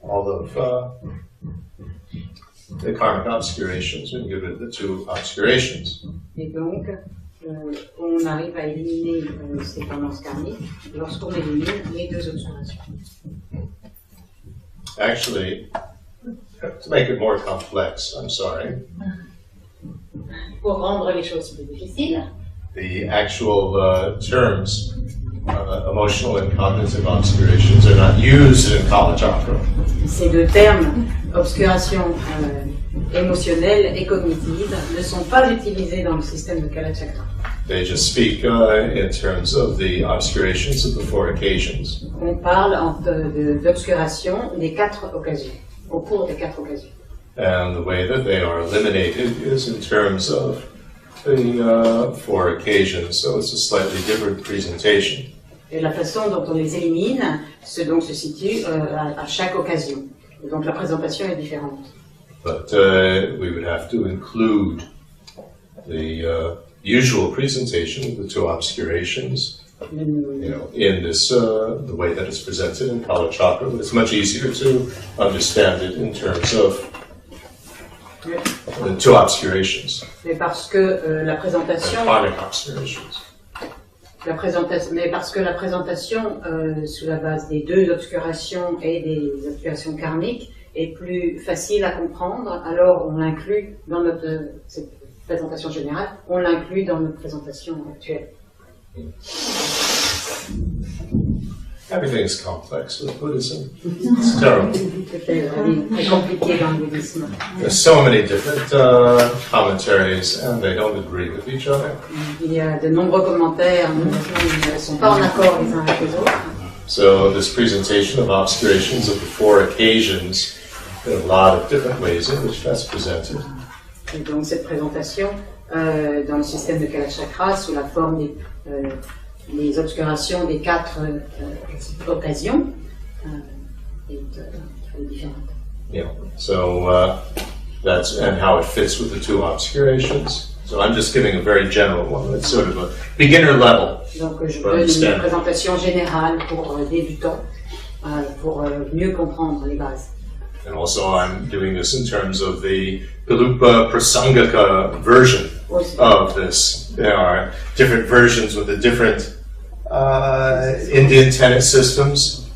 all of the karmic obscurations, and you get rid of the two obscurations. Et donc, on arrive à éliminer ces tendances karmiques lorsqu'on élimine les deux obscurations. Actually, to make it more complex, I'm sorry, Pour rendre les choses plus difficiles, the actual terms, emotional and cognitive obscurations, are not used in Kalachakra. ces deux termes, obscuration émotionnelle et cognitive, ne sont pas utilisés dans le système de Kalachakra. They just speak in terms of the obscurations of the four occasions. On parle d'obscuration des 4 occasions, au cours des 4 occasions. And the way that they are eliminated is in terms of the 4 occasions, so it's a slightly different presentation. Et la façon dont on les élimine se situe à chaque occasion. Et donc la présentation est différente. But we would have to include the usual presentation of the two obscurations, in this the way that it's presented in Kalachakra. But it's much easier to understand it in terms of the two obscurations. Mais parce que la présentation, Karmic obscurations. mais parce que la présentation sous la base des deux obscurations et des obscurations karmiques est plus facile à comprendre, alors on l'inclut dans cette présentation générale, on l'inclut dans notre présentation actuelle. Everything's complex with Buddhism. It's terrible. C'est très compliqué dans le bouddhisme. There's so many different commentaries, and they don't agree with each other. Il y a de nombreux commentaires, ils ne sont pas en accord les uns avec les autres. So this presentation of obscurations of the 4 occasions, there are a lot of different ways in which that's presented. Et donc cette présentation dans le système de Kalachakra sous la forme des obscurations des 4 occasions est différente. Yeah. So that's and how it fits with the 2 obscurations. So I'm just giving a very general one. It's sort of a beginner level. Donc je donne une présentation générale pour débutants, pour mieux comprendre les bases. And also I'm doing this in terms of the Galupa Prasangika version of this. There are different versions with the different Indian tenet systems.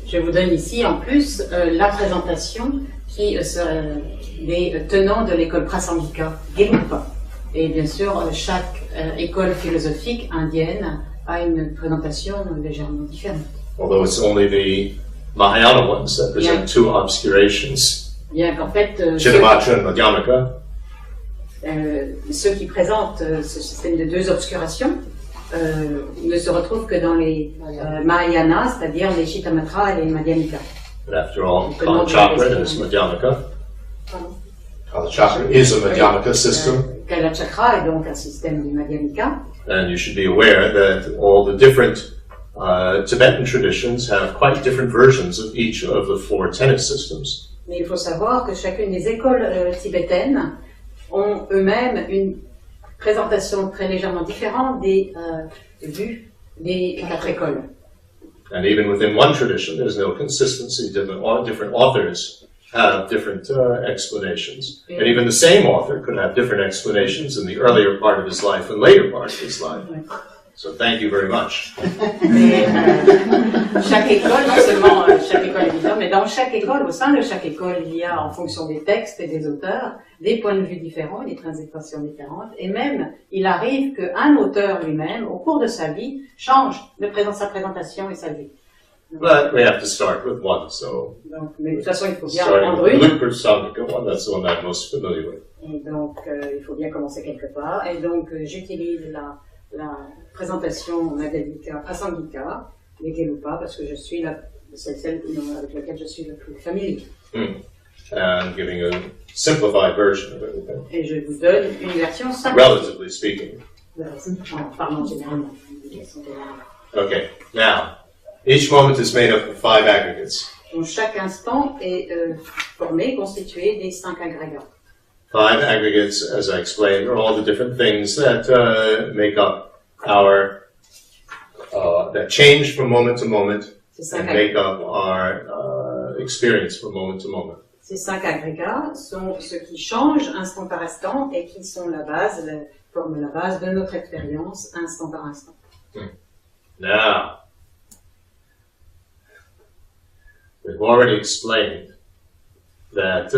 Je vous donne ici en plus la présentation des tenants de l'école Prasangika, Galupa. Et bien sûr, chaque école philosophique indienne a une présentation légèrement différente. Although it's only the Mahayana ones that present 2 obscurations. Bien qu'en fait, Chittamatra and Madhyamaka. Ceux qui présentent ce système de 2 obscurations ne se retrouvent que dans les Mahayana, c'est-à-dire les Chittamatra et les Madhyamika. But after all, Kalachakra is Madhyamaka. Kalachakra is a Madhyamaka system. Kalachakra est donc un système du Madhyamika. And you should be aware that all the different Tibetan traditions have quite different versions of each of the 4 tenet systems. Mais il faut savoir que chacune des écoles tibétaines ont eux-mêmes une présentation très légèrement différente des vues des 4 écoles. And even within one tradition, there's no consistency. Different authors have different explanations. And even the same author could have different explanations in the earlier part of his life and later part of his life. So thank you very much. Mais, chaque école, non seulement chaque école est différente, mais dans chaque école, au sein de chaque école, il y a, en fonction des textes et des auteurs, des points de vue différents, des présentations différentes, et même, il arrive qu'un auteur lui-même, au cours de sa vie, change sa présentation et sa vie. But we have to start with one, so... Donc, mais de toute façon, il faut bien starting prendre with une. the Galupa Prasangika one, that's the one I'm most familiar with. Et donc, il faut bien commencer quelque part. Et donc, j'utilise la présentation Madhavika Asangika, les Gelupa, parce que c'est celle avec laquelle je suis le plus familier. And giving a simplified version of everything. Et je vous donne une version simple. Relatively speaking. En parlant généralement. Okay, now, each moment is made up of 5 aggregates. Donc, chaque instant est constitué des 5 agrégats. 5 aggregates, as I explained, are all the different things that make up that change from moment to moment and make up our experience from moment to moment. Ces 5 agrégats sont ceux qui changent instant par instant et qui sont forment la base de notre expérience instant par instant. Now, we've already explained that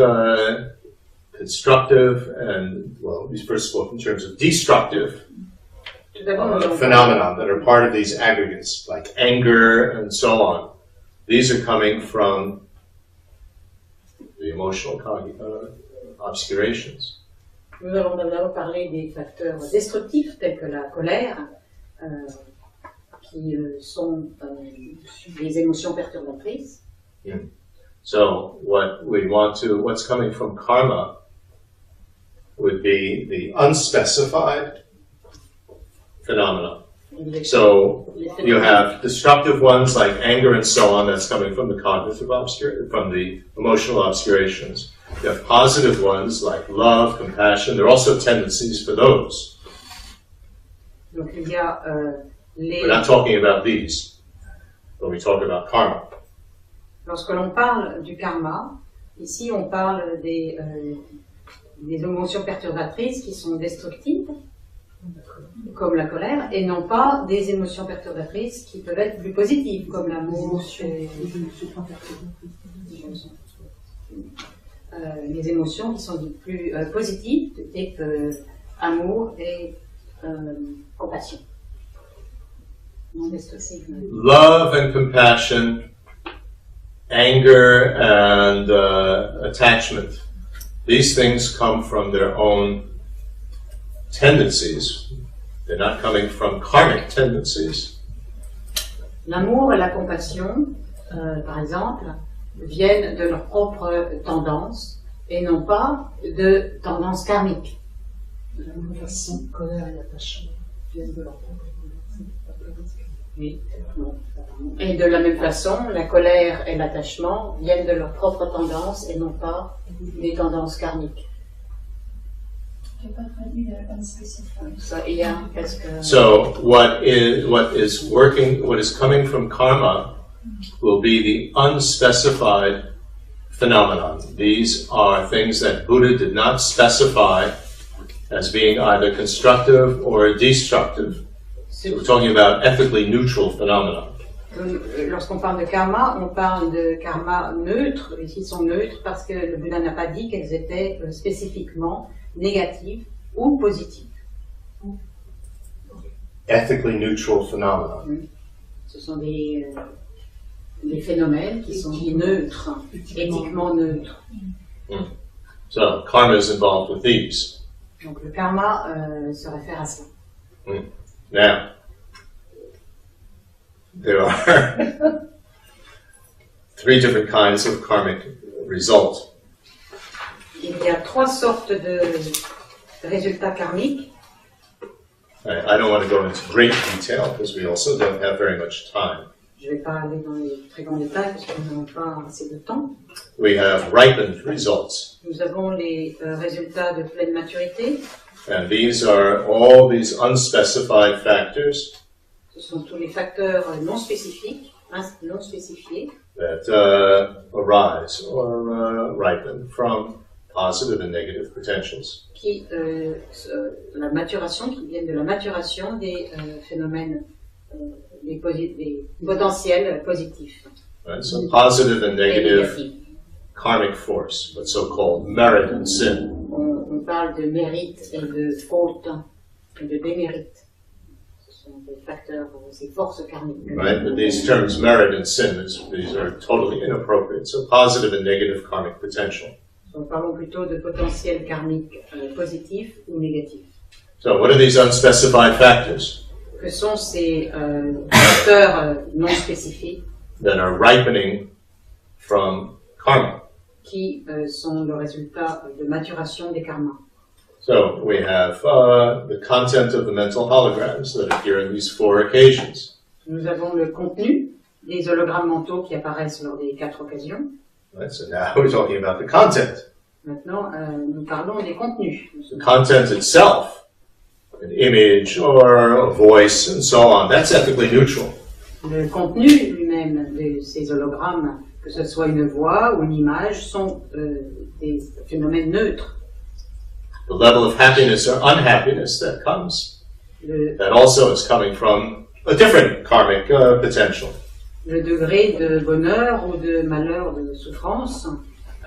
constructive and, well, we first spoke in terms of destructive phenomena that are part of these aggregates, like anger and so on. These are coming from the emotional obscurations. Nous avons d'abord parlé des facteurs destructifs tels que la colère, qui sont des émotions perturbatrices. So what's coming from karma would be the unspecified phenomena. So you have destructive ones like anger and so on, that's coming from the cognitive from the emotional obscurations. You have positive ones like love, compassion. There are also tendencies for those. Donc il y a We're not talking about these when we talk about karma. Lorsque l'on parle du karma, ici on parle des émotions perturbatrices qui sont destructives, comme la colère, et non pas des émotions perturbatrices qui peuvent être plus positives, comme l'amour, les émotions qui sont plus positives, de type amour et compassion. Non destructive. Love and compassion, anger and attachment. These things come from their own tendencies. They're not coming from karmic tendencies. L'amour et la compassion, par exemple, viennent de leur propre tendance et non pas de tendance karmique. La compassion, colère et l'attachement viennent de leur propre tendance. Et de la même façon, la colère et l'attachement viennent de leur propre tendance et non pas des tendances karmiques. So what is coming from karma will be the unspecified phenomenon. These are things that Buddha did not specify as being either constructive or destructive. So we're talking about ethically neutral phenomena. Lorsqu'on parle de karma, on parle de karma neutre, et qui sont neutres parce que le Bouddha n'a pas dit qu'elles étaient spécifiquement négatives ou positives. Ethically neutral phenomena. Ce sont des phénomènes qui sont dits neutres, éthiquement neutres. So karma is involved with these. Donc le karma se réfère à ça. Now, there are 3 different kinds of karmic results. Il y a 3 sortes de résultats karmiques. I don't want to go into great detail because we also don't have very much time. Je ne vais pas aller dans les très grands détails parce que nous n'avons pas assez de temps. We have ripened results. Nous avons les résultats de pleine maturité. And these are all these unspecified factors. Ce sont tous les facteurs non spécifiés that arise or ripen from positive and negative potentials. Qui viennent de la maturation des phénomènes des potentiels positifs. Right? So positive and negative karmic force, what's so-called merit and sin. On parle de mérite et de faute et de démérite. Ce sont des facteurs, ces forces karmiques. Right, but these terms merit and sin, these are totally inappropriate. So positive and negative karmic potential. Donc, parlons plutôt de potentiel karmique positif ou négatif. So what are these unspecified factors Que sont ces facteurs non spécifiques that are ripening from karma? qui sont le résultat de maturation des karmas? So we have the content of the mental holograms that appear in these 4 occasions. Nous avons le contenu des hologrammes mentaux qui apparaissent lors des 4 occasions. Right? So now we're talking about the content. Maintenant, nous parlons des contenus. The content itself, an image or a voice and so on, that's ethically neutral. Le contenu lui-même de ces hologrammes, que ce soit une voix ou une image, sont des phénomènes neutres. The level of happiness or unhappiness that comes, that also is coming from a different karmic potential. Le degré de bonheur ou de malheur, de souffrance,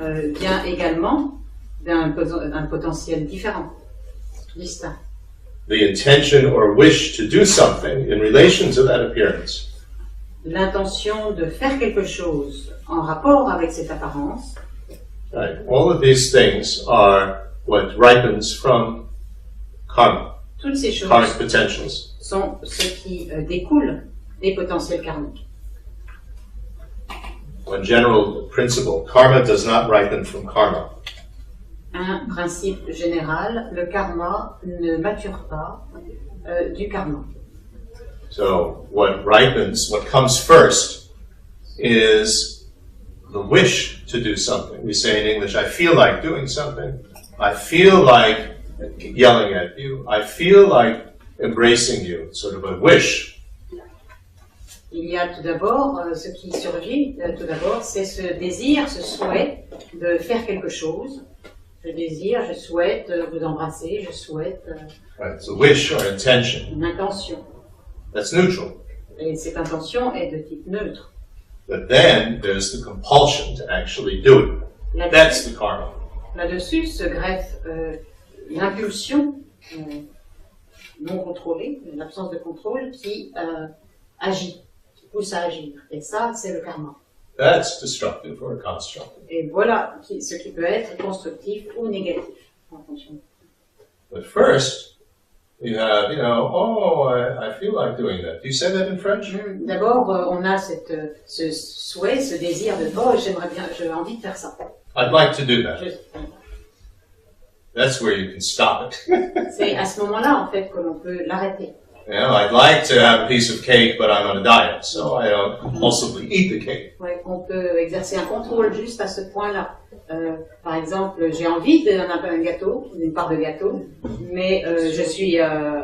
vient également d'un potentiel différent, distinct. The intention or wish to do something in relation to that appearance. L'intention de faire quelque chose en rapport avec cette apparence. Right. All of these things are what ripens from karma, Toutes ces choses karmic potentials. sont ce qui découle des potentiels karmiques. One general principle, karma does not ripen from karma. Un principe général, le karma ne mature pas du karma. So what ripens, what comes first is the wish to do something. We say in English, I feel like doing something. I feel like yelling at you. I feel like embracing you. Sort of a wish. Il y a tout d'abord, ce qui surgit, tout d'abord, c'est ce désir, ce souhait de faire quelque chose. Je désire, je souhaite vous embrasser, je souhaite Right, it's a wish or intention. une intention. That's neutral. Et cette intention est de type neutre. But then there's the compulsion to actually do it. That's the karma. Là-dessus se greffe l'impulsion non contrôlée, l'absence de contrôle qui agit, qui pousse à agir. Et ça, c'est le karma. That's destructive or constructive. Et voilà ce qui peut être constructif ou négatif en fonction. But first, you have, oh, I feel like doing that. Do you say that in French? D'abord, on a ce souhait, ce désir de oh, j'aimerais bien, j'ai envie de faire ça. I'd like to do that. Je- That's where you can stop it. C'est à ce moment-là, en fait, que l'on peut l'arrêter. I'd like to have a piece of cake, but I'm on a diet, so I don't compulsively eat the cake. Ouais, on peut exercer un contrôle juste à ce point-là. Par exemple, j'ai envie d'un gâteau, d'une part de gâteau, mais je suis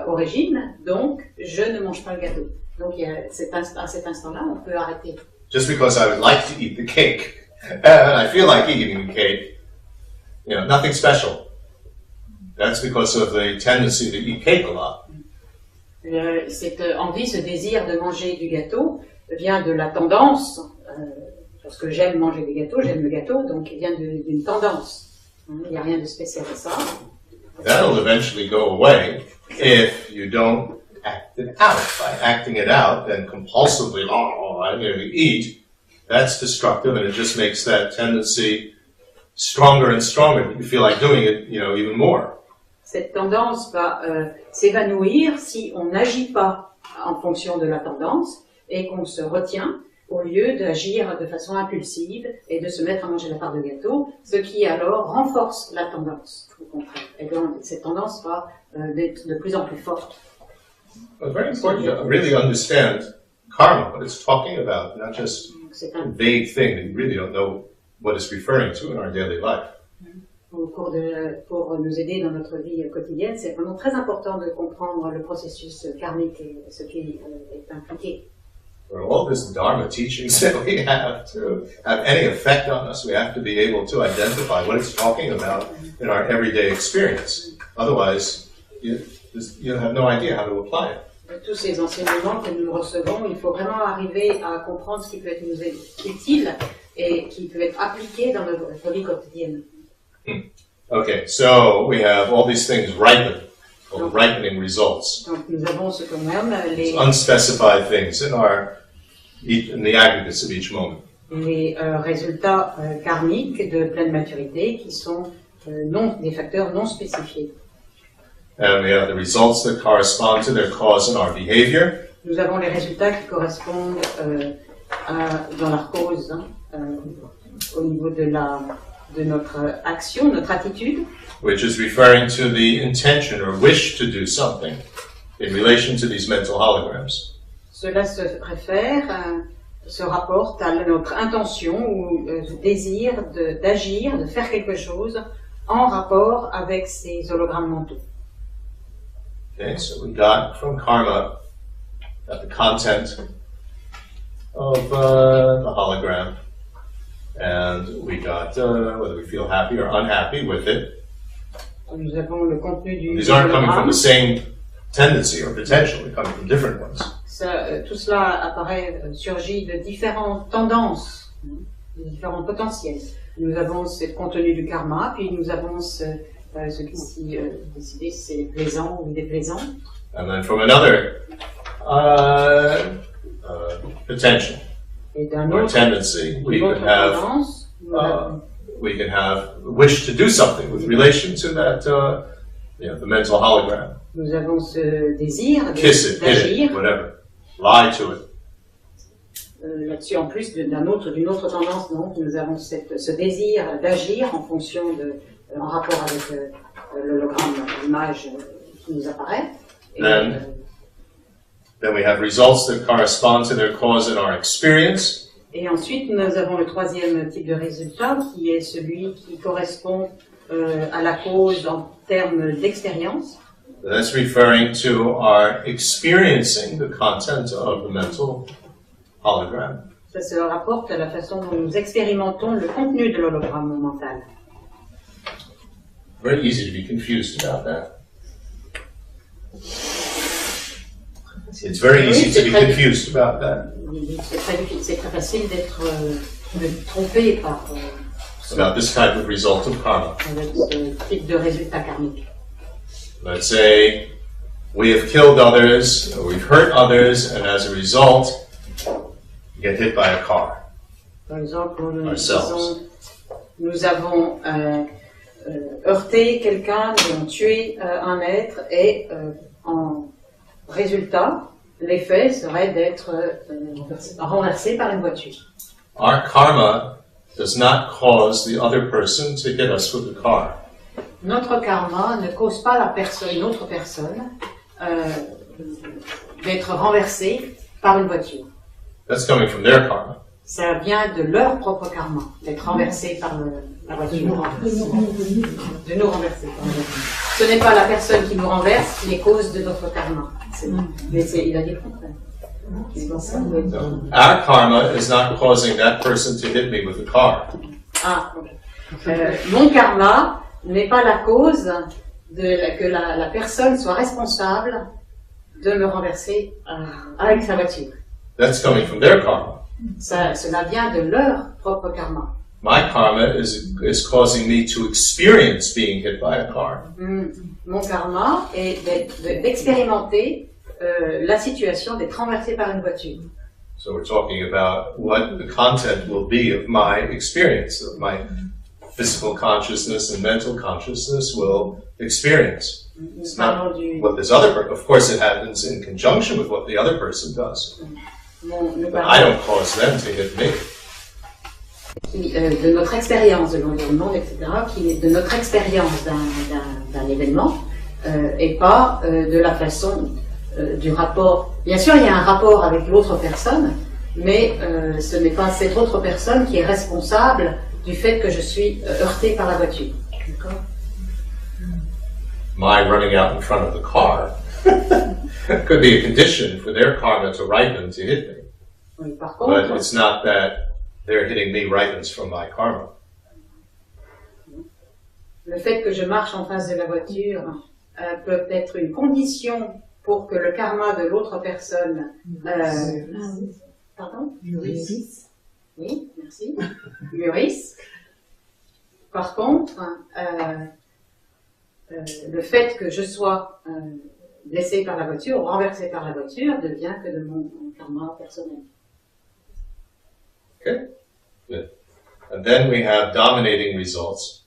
au régime, donc je ne mange pas le gâteau. Donc à cet instant-là, on peut arrêter. Just because I would like to eat the cake, and I feel like eating the cake, nothing special. That's because of the tendency to eat cake a lot. Cette envie, ce désir de manger du gâteau vient de la tendance, parce que j'aime manger du gâteau, j'aime le gâteau, donc il vient d'une tendance. Il n'y a rien de spécial à ça. That'll eventually go away if you don't act it out. By acting it out, then compulsively, I'm going to eat, that's destructive, and it just makes that tendency stronger and stronger. You feel like doing it, even more. Cette tendance va s'évanouir si on n'agit pas en fonction de la tendance et qu'on se retient au lieu d'agir de façon impulsive et de se mettre à manger la part de gâteau, ce qui alors renforce la tendance, au contraire. Et donc cette tendance va être de plus en plus forte. It's very important to really understand karma, what it's talking about, not just C'est a vague thing that you really don't know what it's referring to in our daily life. Pour nous aider dans notre vie quotidienne, c'est vraiment très important de comprendre le processus karmique et ce qui est impliqué. For all this Dharma teachings that we have to have any effect on us, we have to be able to identify what it's talking about in our everyday experience. Otherwise, you have no idea how to apply it. Tous ces enseignements que nous recevons, il faut vraiment arriver à comprendre ce qui peut être nous utile et qui peut être appliqué dans notre vie quotidienne. Okay, so we have all these things ripen, or ripening results. Donc nous avons ce qu'on nomme les Unspecified things in the aggregates of each moment. les résultats karmiques de pleine maturité qui sont des facteurs non spécifiés. And we have the results that correspond to their cause in our behavior. Nous avons les résultats qui correspondent dans leur cause, au niveau de notre action, notre attitude. Which is referring to the intention or wish to do something in relation to these mental holograms. Cela se rapporte à notre intention ou désir d'agir, de faire quelque chose en rapport avec ces hologrammes mentaux. Okay, so we got from karma the content of the hologram, and we got whether we feel happy or unhappy with it. Nous avons le contenu du These aren't coming from hologramme. the same tendency or potential, they're coming from different ones. Tout cela surgit de différentes tendances, de différents potentiels. Nous avons ce contenu du karma, puis nous avons ce qui ici décidé, c'est plaisant ou déplaisant. And then from another potential Et d'un or autre, tendency, we d'une autre could have tendance, nous avons we can have wish to do something with relation to that, the mental hologram. Nous avons ce désir Kiss it, hit d'agir it, whatever. Lie to it. là-dessus, en plus d'une autre tendance, donc nous avons ce désir d'agir en fonction en rapport avec l'hologramme, l'image qui nous apparaît. Et, Then we have results that correspond to their cause in our experience. et ensuite, nous avons le troisième type de résultat, qui est celui qui correspond à la cause en termes d'expérience. That's referring to our experiencing the content of the mental hologram. Ça se rapporte à la façon dont nous expérimentons le contenu de l'hologramme mental. Very easy to be confused about that. It's very easy to be confused about that. C'est très facile d'être trompé About this type of result of karma. avec ce type de résultat karmique. Let's say we have killed others, or we've hurt others, and as a result, get hit by a car. Par exemple, Ourselves. nous avons heurté quelqu'un, nous avons tué un être, et en résultat, l'effet serait d'être renversé par une voiture. Our karma does not cause the other person to hit us with the car. Notre karma ne cause pas une autre personne d'être renversée par une voiture. That's coming from their karma. Ça vient de leur propre karma, d'être renversé par la voiture. De nous renverser par la voiture. Ce n'est pas la personne qui nous renverse qui est cause de notre karma. Mais il a dit le contraire. Our karma is not causing that person to hit me with a car. Mon karma n'est pas la cause que la personne soit responsable de me renverser avec sa voiture. That's coming from their karma. Cela vient de leur propre karma. My karma is causing me to experience being hit by a car. Mon karma est d'expérimenter la situation d'être renversé par une voiture. So we're talking about what the content will be of my experience, of my physical consciousness and mental consciousness will experience. It's not what this other person, of course it happens in conjunction with what the other person does. But I don't cause them to hit me. De notre expérience de l'environnement, etc., qui est de notre expérience d'un événement, et pas de la façon du rapport. Bien sûr, il y a un rapport avec l'autre personne, mais ce n'est pas cette autre personne qui est responsable du fait que je suis heurté par la voiture. D'accord? My running out in front of the car could be a condition for their karma to ripen to hit me. Oui, par contre, But it's not that they're hitting me ripens from my karma. le fait que je marche en face de la voiture peut être une condition pour que le karma de l'autre personne... pardon? Mûrisse. Oui, merci. Mûrisse. Par contre, le fait que je sois blessé par la voiture ou renversé par la voiture devient que de mon karma personnel. Okay? And then we have dominating results,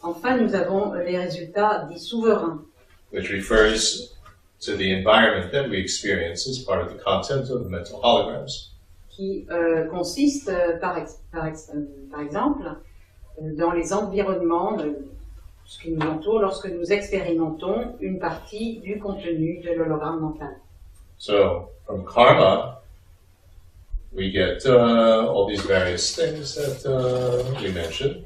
Enfin, nous avons les résultats dits souverains, which refers to the environment that we experience as part of the content of the mental holograms. qui consistent, par exemple, dans les environnements, ce qui nous entoure, lorsque nous expérimentons une partie du contenu de l'hologramme mental. So, from karma, we get all these various things that we mentioned.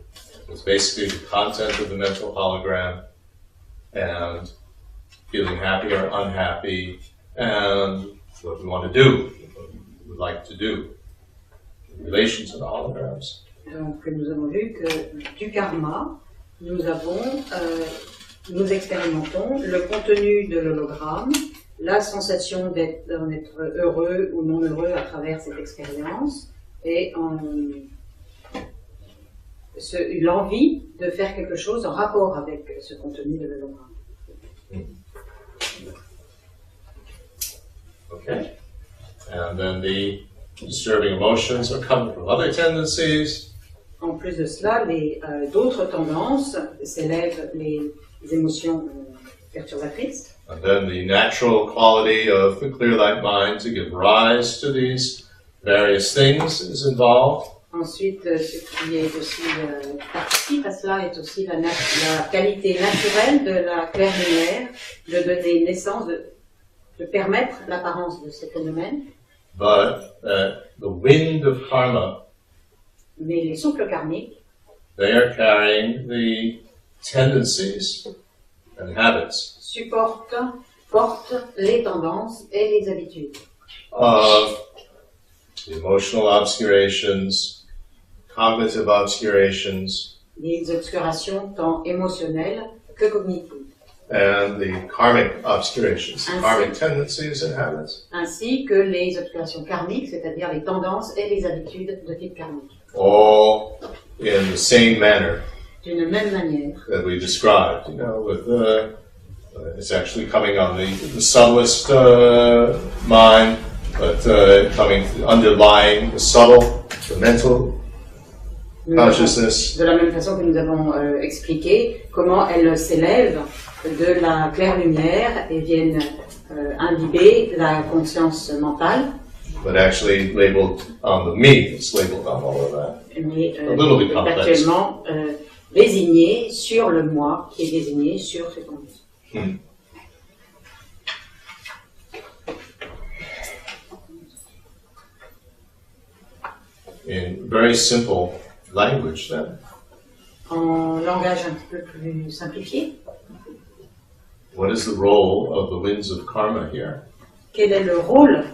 It's basically the content of the mental hologram, and feeling happy or unhappy, and what we want to do, what we would like to do in relation to the holograms. Donc, nous avons vu que du karma, nous expérimentons le contenu de l'hologramme, la sensation d'être heureux ou non heureux à travers cette expérience, et l'envie de faire quelque chose en rapport avec ce contenu de l'hologramme. Okay. And then the disturbing emotions are coming from other tendencies. En plus de cela, d'autres tendances s'élèvent les émotions perturbatrices. And then the natural quality of the clear light mind to give rise to these various things is involved. Ensuite, ce qui est aussi participe à cela est aussi la qualité naturelle de la claire lumière, de donner naissance, de permettre l'apparence de ces phénomènes. But the wind of karma, Mais les souffles karmiques, they are carrying the tendencies and habits portent les tendances et les habitudes of the emotional obscurations, cognitive obscurations, les obscurations tant émotionnelles que cognitives, and the karmic obscurations, karmic tendencies and habits. Ainsi que les obscurations karmiques, c'est-à-dire les tendances et les habitudes de type karmique. All in the same manner D'une même manière that we described, with it's actually coming on the subtlest mind, but coming underlying the subtle, the mental consciousness. De la même façon que nous avons expliqué comment elles s'élèvent de la claire lumière et viennent imbiber la conscience mentale. But actually labeled on the me, it's labeled on all of that. Mais A little bit complex. actuellement désigné sur le moi, qui est désigné sur ce conditions. In very simple language, then, En langage un petit peu plus simplifié, what is the role of the winds of karma here? quel est le rôle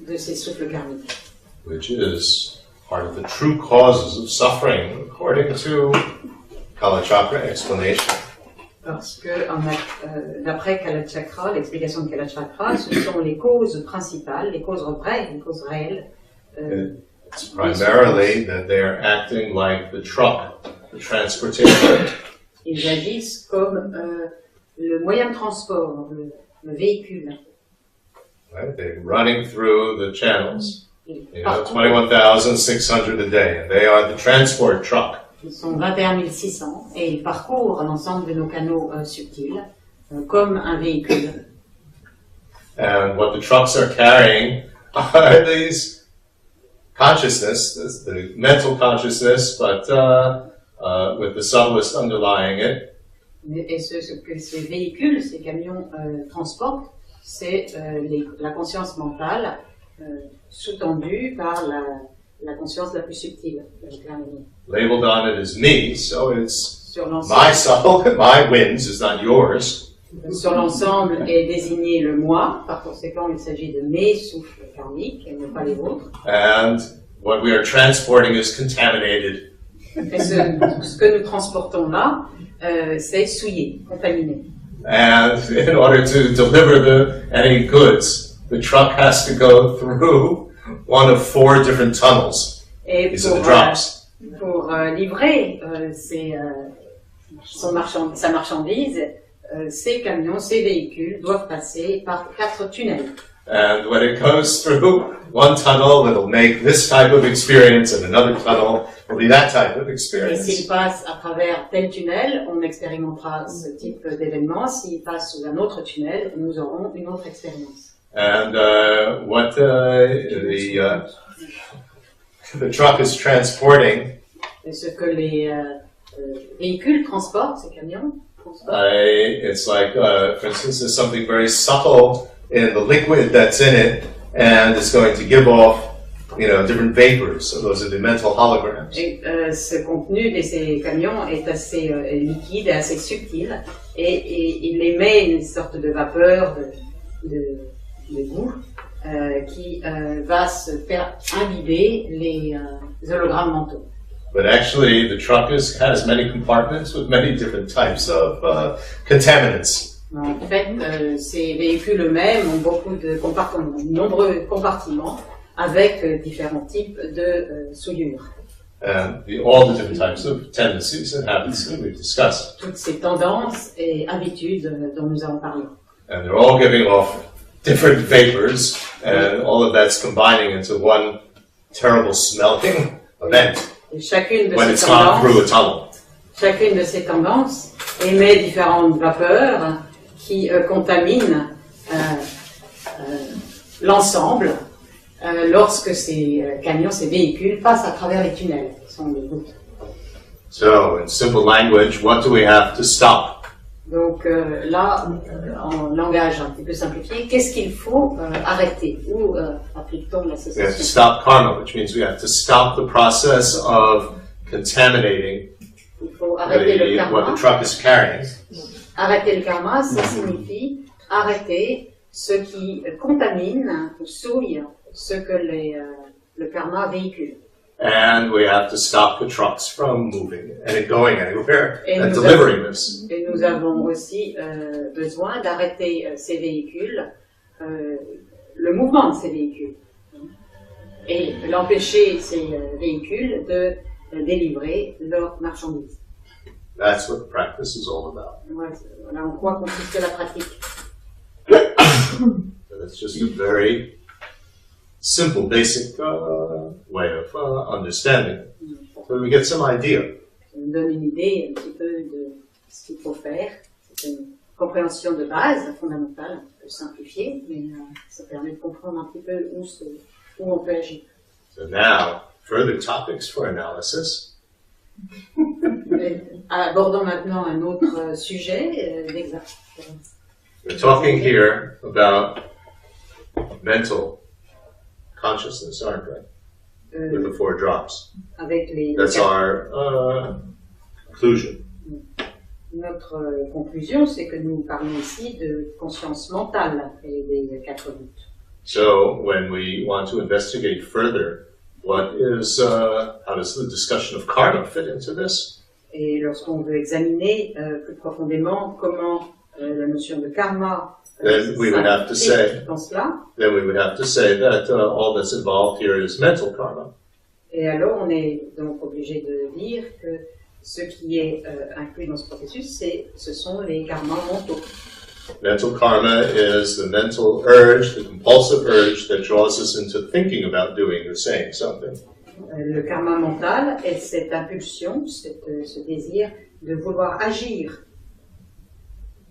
de ces souffles karmiques? Which is part of the true causes of suffering, according to Kalachakra explanation. Parce que d'après Kalachakra, l'explication de Kalachakra, ce sont les causes principales, les causes vraies, les causes réelles. It's primarily that they are acting like the truck, the transportation. Ils agissent comme le moyen de transport, le véhicule. Right? They're running through the channels. 21,600 a day, and they are the transport truck. Ils sont 21 600 et ils parcourent l'ensemble de nos canaux subtils comme un véhicule. And what the trucks are carrying are these consciousness, the mental consciousness, but with the subtlest underlying it. Et ce que ces véhicules, ces camions transportent, c'est la conscience mentale sous-tendue par la conscience la plus subtile. Labeled on it as me, so it's Sur my soul, my winds, is not yours. Sur l'ensemble est désigné le moi, par conséquent il s'agit de mes souffles karmiques et non pas les vôtres. And what we are transporting is contaminated. Et ce que nous transportons là, c'est souillé, contaminé. And in order to deliver any goods, the truck has to go through one of 4 different tunnels. Et These are the drops. pour livrer sa marchandise, ces camions, ces véhicules doivent passer par 4 tunnels. And when it goes through one tunnel, it'll make this type of experience, and another tunnel will be that type of Et experience. s'il passe à travers tel tunnel, on expérimentera ce type d'événement. S'il passe sous un autre tunnel, nous aurons une autre expérience. And what the truck is transporting, Et ce que les véhicules transportent, ces camions transportent, it's like, for instance, there's something very subtle in the liquid that's in it, and it's going to give off, different vapors. So those are the mental holograms. et ce contenu de ces camions est assez liquide et assez subtil, et il émet une sorte de vapeur de goût qui va se faire imbiber les hologrammes mentaux. But actually, the truck has many compartments with many different types of contaminants. En fait, ces véhicules eux-mêmes ont beaucoup de compartiments, de nombreux compartiments avec différents types de souillures. And all the different types of tendencies and habits that we've discussed. Toutes ces tendances et habitudes dont nous avons parlé. And they're all giving off different vapors, and all of that's combining into one terrible smelling event Et chacune de when ces it's gone through a tendances, tunnel. chacune de ces tendances émet différentes vapeurs qui contaminent l'ensemble lorsque ces camions, ces véhicules passent à travers les tunnels qui sont les gouttes. So, in simple language, what do we have to stop? Donc là, en langage un petit peu simplifié, qu'est-ce qu'il faut arrêter? Où applique-t-on la We have to cessation? stop karma, which means we have to stop the process of contaminating Il faut arrêter le what karma. the truck is carrying. Arrêter le karma, ça signifie arrêter ce qui contamine ou souille ce que le karma véhicule. And we have to stop the trucks from moving and going anywhere Et and nous delivering this. Et nous avons aussi besoin d'arrêter ces véhicules, le mouvement de ces véhicules, et l'empêcher ces véhicules de délivrer leurs marchandises. That's what the practice is all about. Voilà en quoi consiste la pratique. And it's just a very simple, basic way of understanding. So we get some idea. Ça nous donne une idée un petit peu de ce qu'il faut faire. C'est une compréhension de base fondamentale, un petit peu simplifiée, mais ça permet de comprendre un petit peu où on peut agir. So now, further topics for analysis. Abordons maintenant un autre sujet d'examen. We're talking here about mental consciousness, aren't we? With the 4 drops. Avec That's our conclusion. Notre conclusion, c'est que nous parlons ici de conscience mentale et des 4 gouttes. So when we want to investigate further, how does the discussion of karma fit into this? Et lorsqu'on veut examiner plus profondément comment la notion de karma Then we would have to say, dans cela, then we would have to say that all that's involved here is mental karma. et alors on est donc obligé de dire que ce qui est inclus dans ce processus, ce sont les karmas mentaux. Mental karma is the mental urge, the compulsive urge that draws us into thinking about doing or saying something. Le karma mental est cette impulsion, ce désir de vouloir agir.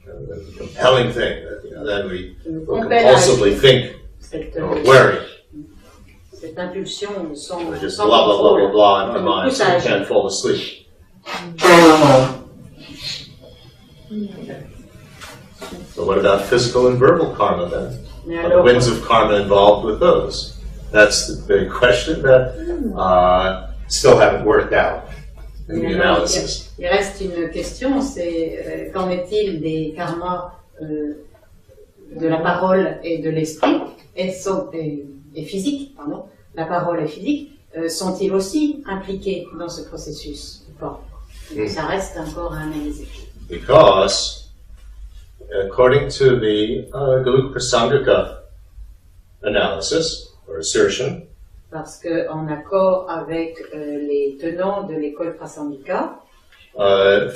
The compelling thing that then we Compelle à compulsively agir. think Cette, or worry. cette impulsion sans, Or just sans blah, blah, blah, contrôle, blah, blah in ça our nous minds pousse so à we agir. can't fall asleep. So what about physical and verbal karma then? Mais Are the alors, winds of karma involved with those? That's the big question that still haven't worked out in the analysis. il reste une question, c'est qu'en est-il des karmas de la parole et de l'esprit et physique, pardon, la parole et physique, sont-ils aussi impliqués dans ce processus ou pas? Ça reste encore à analyser. Because, according to the Galuk Prasangika analysis, or assertion, Parce que, en accord avec les tenants de l'école Prasangika,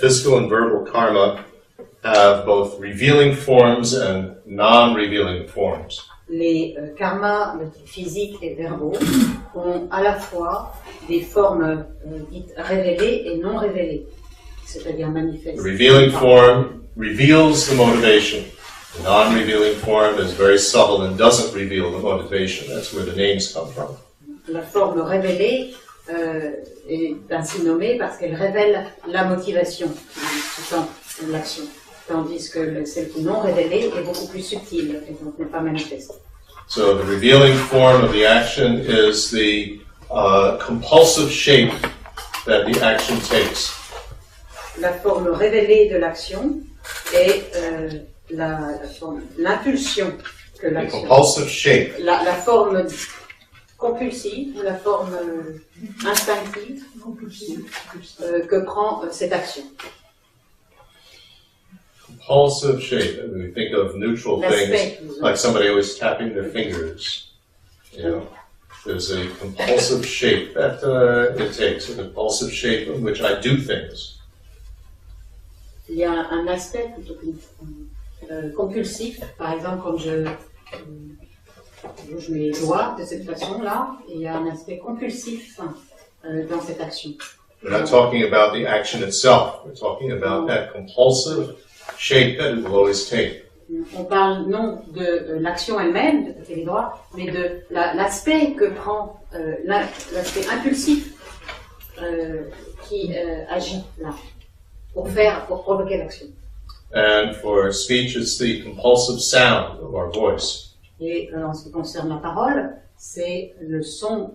physical and verbal karma have both revealing forms and non-revealing forms. les karmas de type physique et verbaux ont à la fois des formes dites révélées et non révélées, c'est-à-dire manifestes. The revealing form reveals the motivation. The non-revealing form is very subtle and doesn't reveal the motivation. That's where the names come from. La forme révélée est ainsi nommée parce qu'elle révèle la motivation de l'action, tandis que celle qui est non révélée est beaucoup plus subtile et donc n'est pas manifeste. So the revealing form of the action is the compulsive shape that the action takes. La forme révélée de l'action est l'impulsion que The l'action. compulsive shape. La forme compulsive ou la forme instinctive que prend cette action. Compulsive shape. We think of neutral things L'aspect, like somebody always tapping their fingers. You know, there's a compulsive shape that it takes, a compulsive shape in which I do things. Il y a un aspect plutôt compulsif, par exemple quand je bouge mes doigts de cette façon-là, il y a un aspect compulsif dans cette action. We're not talking about the action itself. We're talking about that compulsive shape that it will always take. On parle non de l'action elle-même, de taper les doigts, mais de l'aspect que prend, l'aspect impulsif qui agit là, pour provoquer l'action. And for speech, it's the compulsive sound of our voice. Et en ce qui concerne la parole, c'est le son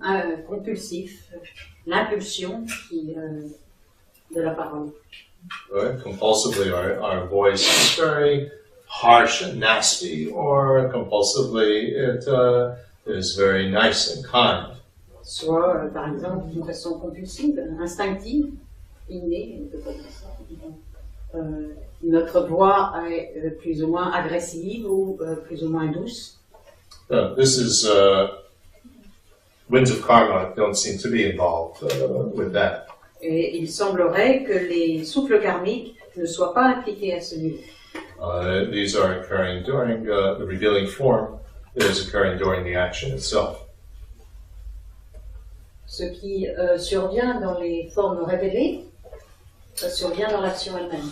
compulsif, l'impulsion de la parole. Right? Compulsively, our voice is very harsh and nasty, or compulsively, it is very nice and kind. Soit, par exemple, d'une façon compulsive, instinctive, innée, on peut pas dire ça. Notre voix est plus ou moins agressive ou plus ou moins douce. This is winds of karma don't seem to be involved with that. Et il semblerait que les souffles karmiques ne soient pas impliqués à ce niveau. These are occurring during the revealing form. It is occurring during the action itself. Ce qui survient dans les formes révélées, ça survient dans l'action elle-même.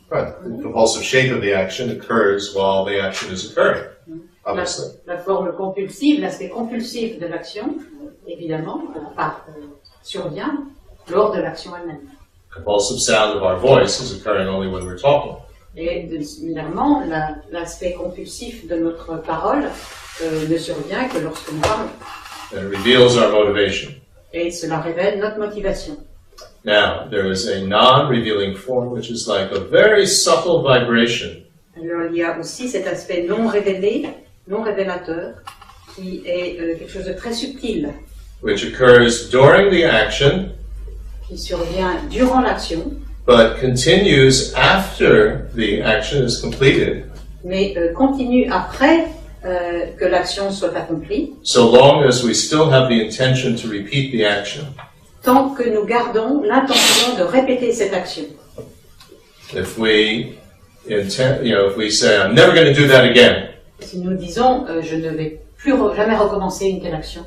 Right. The compulsive shape of the action occurs while the action is occurring, obviously. La forme compulsive, l'aspect compulsif de l'action, évidemment, survient lors de l'action elle-même. Compulsive sound of our voice is occurring only when we're talking. Et similairement, l'aspect compulsif de notre parole ne survient que lorsque nous parlons. And it reveals our motivation. Et cela révèle notre motivation. Now, there is a non-revealing form which is like a very subtle vibration. Alors il y a aussi cet aspect non révélé, non révélateur, qui est quelque chose de très subtil. Which occurs during the action, Qui survient durant l'action, but continues after the action is completed, mais continue après que l'action soit accomplie, so long as we still have the intention to repeat the action. tant que nous gardons l'intention de répéter cette action. If we intend, if we say, I'm never going to do that again, Si nous disons je ne vais plus jamais recommencer une telle action,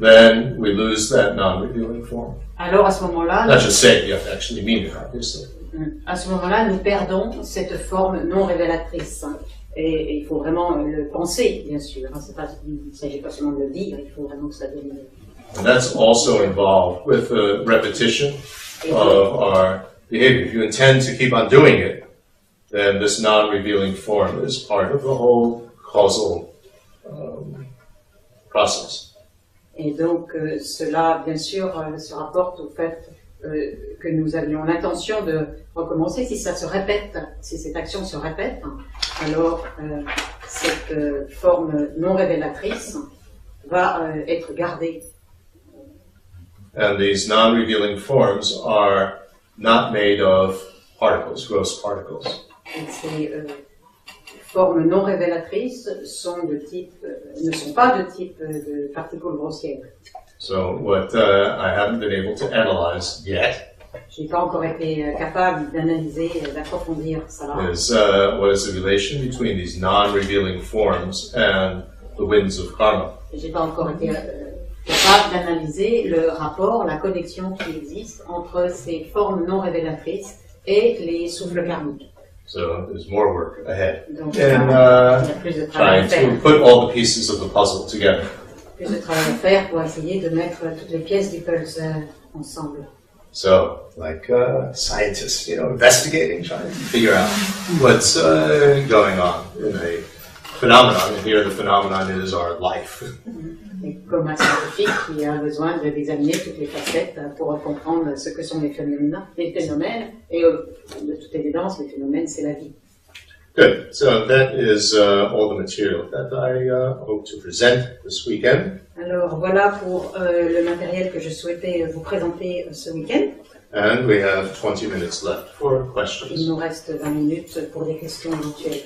then we lose that non-revealing form. alors à ce moment-là, Not just say it, you have to actually mean it, obviously. nous perdons cette forme non révélatrice. Et il faut vraiment le penser, bien sûr. Il ne s'agit pas seulement de le dire, il faut vraiment que ça devienne. And that's also involved with the repetition of our behavior. If you intend to keep on doing it, then this non-revealing form is part of the whole causal process. Et donc, cela, bien sûr, se rapporte au fait que nous avions l'intention de recommencer. Si ça se répète, si cette action se répète, alors cette forme non révélatrice va être gardée. And these non-revealing forms are not made of particles, gross particles. Et ces formes non révélatrices sont ne sont pas de type de particules grossières. So what I haven't been able to analyze yet Je n'ai pas encore été capable d'analyser, d'approfondir cela. Is what is the relation between these non-revealing forms and the winds of karma? Je n'ai pas encore été capable d'analyser le rapport, la connexion qui existe entre ces formes non révélatrices et les souffles karmiques. So there's more work ahead. Donc, in il y a plus de travail à trying faire. to put all the pieces of the puzzle together. Plus de travail à faire pour essayer de mettre toutes les pièces du puzzle ensemble. So, like scientists, investigating, trying to figure out what's going on in a phenomenon. And here the phenomenon is our life. Et comme un scientifique qui a besoin d'examiner toutes les facettes pour comprendre ce que sont les phénomènes et de toute évidence, les phénomènes, c'est la vie. Good. So that is all the material that I hope to present this weekend. Alors voilà pour le matériel que je souhaitais vous présenter ce week-end. And we have 20 minutes left for Il questions. nous reste 20 minutes pour des questions éventuelles.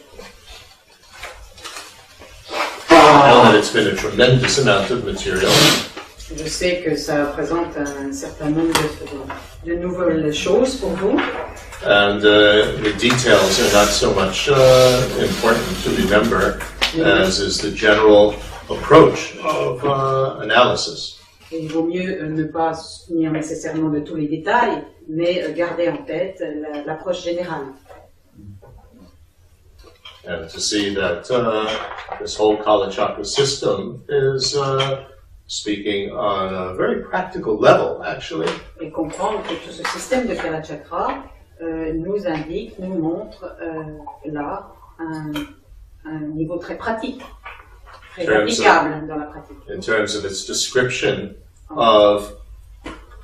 I know that it's been a tremendous amount of material. Je sais que ça représente un certain nombre de nouvelles choses pour vous. And the details are not so much important to remember as is the general approach of analysis. Et il vaut mieux ne pas se souvenir nécessairement de tous les détails, mais garder en tête l'approche générale. And to see that this whole Kalachakra system is speaking on a very practical level, actually. Et comprendre que tout ce système de Kalachakra nous indique, nous montre là un niveau très pratique, très applicable dans la pratique. In terms of its description of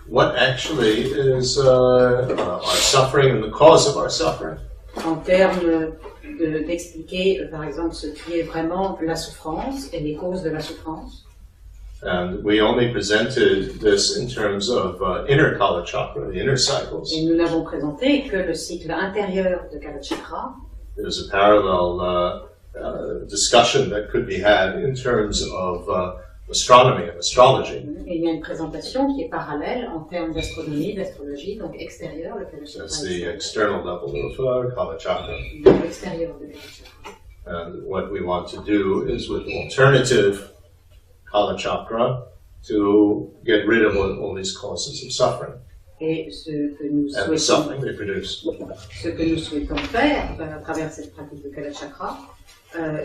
what actually is our suffering and the cause of our suffering. En termes d'expliquer, par exemple, ce qui est vraiment la souffrance et les causes de la souffrance. And we only presented this in terms of inner Kalachakra, the inner cycles. Et nous n'avons présenté que le cycle intérieur de Kalachakra. There's a parallel discussion that could be had in terms of astronomy and astrology. Et il y a une présentation qui est parallèle en termes d'astronomie, d'astrologie, donc extérieur, le Kalachakra. That's the external level of Kalachakra. L'extérieur de Kalachakra. And what we want to do is with alternative Kalachakra to get rid of all these causes of suffering Et ce que nous and the suffering they produce. souhaitons faire à travers cette pratique de Kalachakra,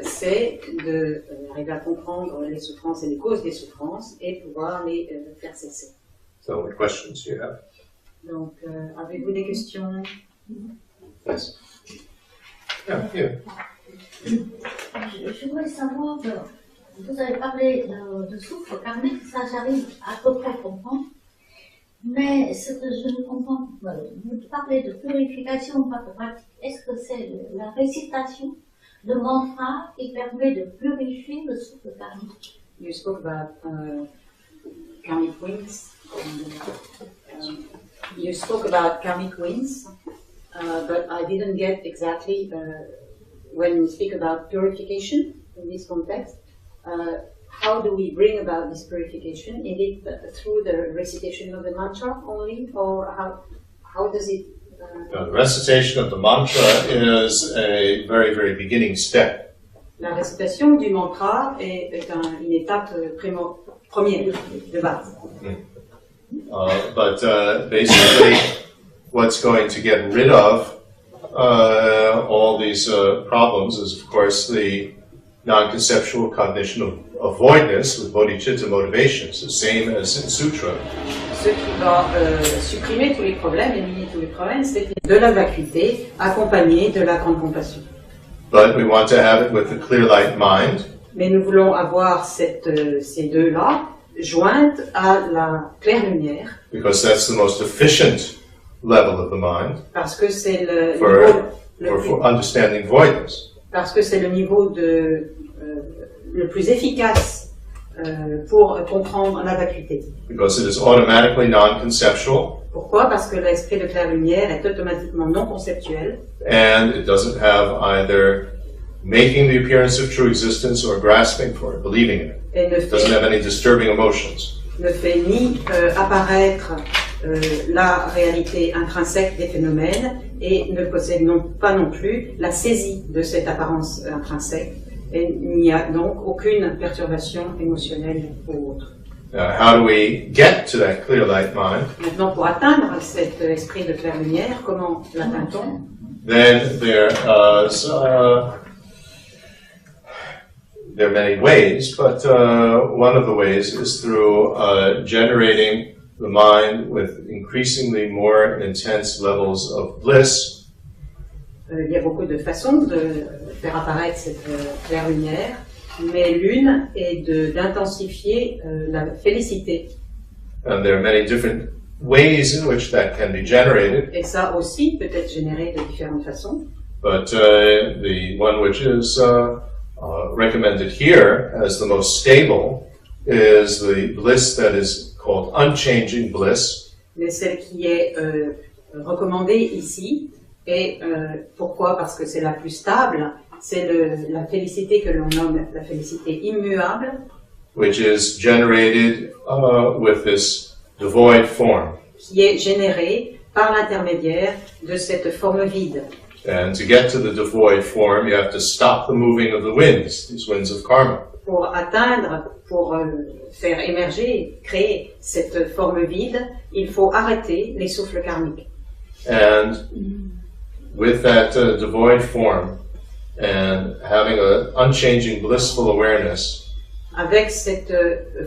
c'est d'arriver à comprendre les souffrances et les causes des souffrances et pouvoir les faire cesser. So what questions do you have? Donc, avez-vous des questions? Yes. Yeah, here. Je voudrais savoir, vous avez parlé de souffle karmique, ça j'arrive à peu près à comprendre, mais ce que je ne comprends pas, vous parlez de purification par de pratique, est-ce que c'est la récitation de mantra qui permet de purifier le souffle karmique? You spoke about karmic winds. You spoke about karmic winds, but I didn't get exactly when you speak about purification in this context. How do we bring about this purification? Is it through the recitation of the mantra only, or how does it? The recitation of the mantra is a very, very beginning step. La récitation du mantra est une étape première de base. But basically, what's going to get rid of all these problems is, of course, the non-conceptual cognition of voidness with bodhicitta motivations, the same as in sutra. Ce qui va supprimer tous les problèmes, éliminer tous les problèmes, c'est de la vacuité accompagnée de la grande compassion. But we want to have it with a clear light mind. Mais nous voulons avoir ces deux-là jointes à la claire lumière. Because that's the most efficient level of the mind Parce que c'est le for understanding voidness. Parce que c'est le niveau le plus efficace pour comprendre la vacuité. Because it is automatically non-conceptual. Pourquoi? Parce que l'esprit de claire lumière est automatiquement non conceptuel. And it doesn't have either making the appearance of true existence or grasping for it, believing in it. Et It doesn't have any disturbing emotions. ne fait ni apparaître la réalité intrinsèque des phénomènes et ne possède pas non plus la saisie de cette apparence intrinsèque. Et il n'y a donc aucune perturbation émotionnelle ou autre. How do we get to that clear light mind? Maintenant, pour atteindre cet esprit de claire lumière, comment l'atteint-on? Then there are many ways, but one of the ways is through generating the mind with increasingly more intense levels of bliss. Il y a beaucoup de façons de faire apparaître cette claire lumière, mais l'une est d'intensifier la félicité. And there are many different ways in which that can be generated. Et ça aussi peut être généré de différentes façons. But the one which is recommended here as the most stable is the bliss that is called unchanging bliss. Mais celle qui est recommandée ici, et pourquoi? Parce que c'est la plus stable, c'est la félicité que l'on nomme la félicité immuable. Which is generated with this devoid form. Qui est générée par l'intermédiaire de cette forme vide. And to get to the devoid form, you have to stop the moving of the winds, these winds of karma. Pour faire émerger, créer cette forme vide, il faut arrêter les souffles karmiques. And with that devoid form and having an unchanging blissful awareness, avec cette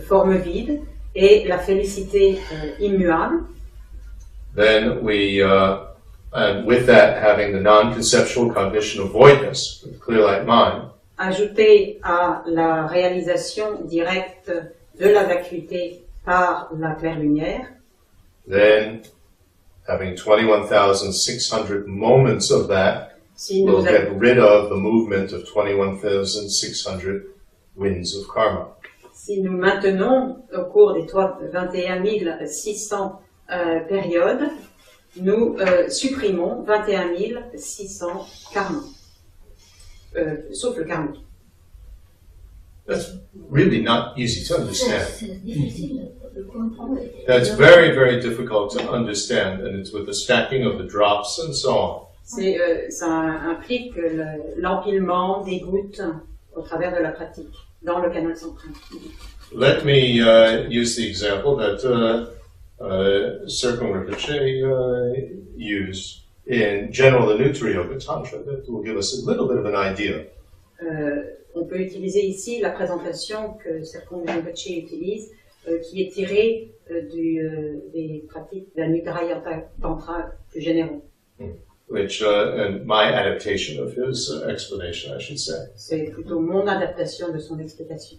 forme vide et la félicité immuable, then we, and with that having the non-conceptual cognition of voidness, the clear light mind, ajouté à la réalisation directe de la vacuité par la claire lumière, then having 21,600 moments of that will get rid of the movement of 21,600 winds of karma. Si nous maintenons au cours des 21 600 périodes, nous supprimons 21 600 karmas, sauf le karmique. That's really not easy to understand. C'est difficile de comprendre. That's very, very difficult to understand, and it's with the stacking of the drops and so on. Ça implique l'empilement des gouttes au travers de la pratique, dans le canal central. Let me use the example that Serkong Rinpoche used in General Anuttara Yoga Tantra. That will give us a little bit of an idea. On peut utiliser ici la présentation que Serkong Rinpoche utilise, qui est tirée des pratiques de l'Anuttara Tantra plus généraux. Which, and my adaptation of his explanation, I should say. C'est plutôt mon adaptation de son explication.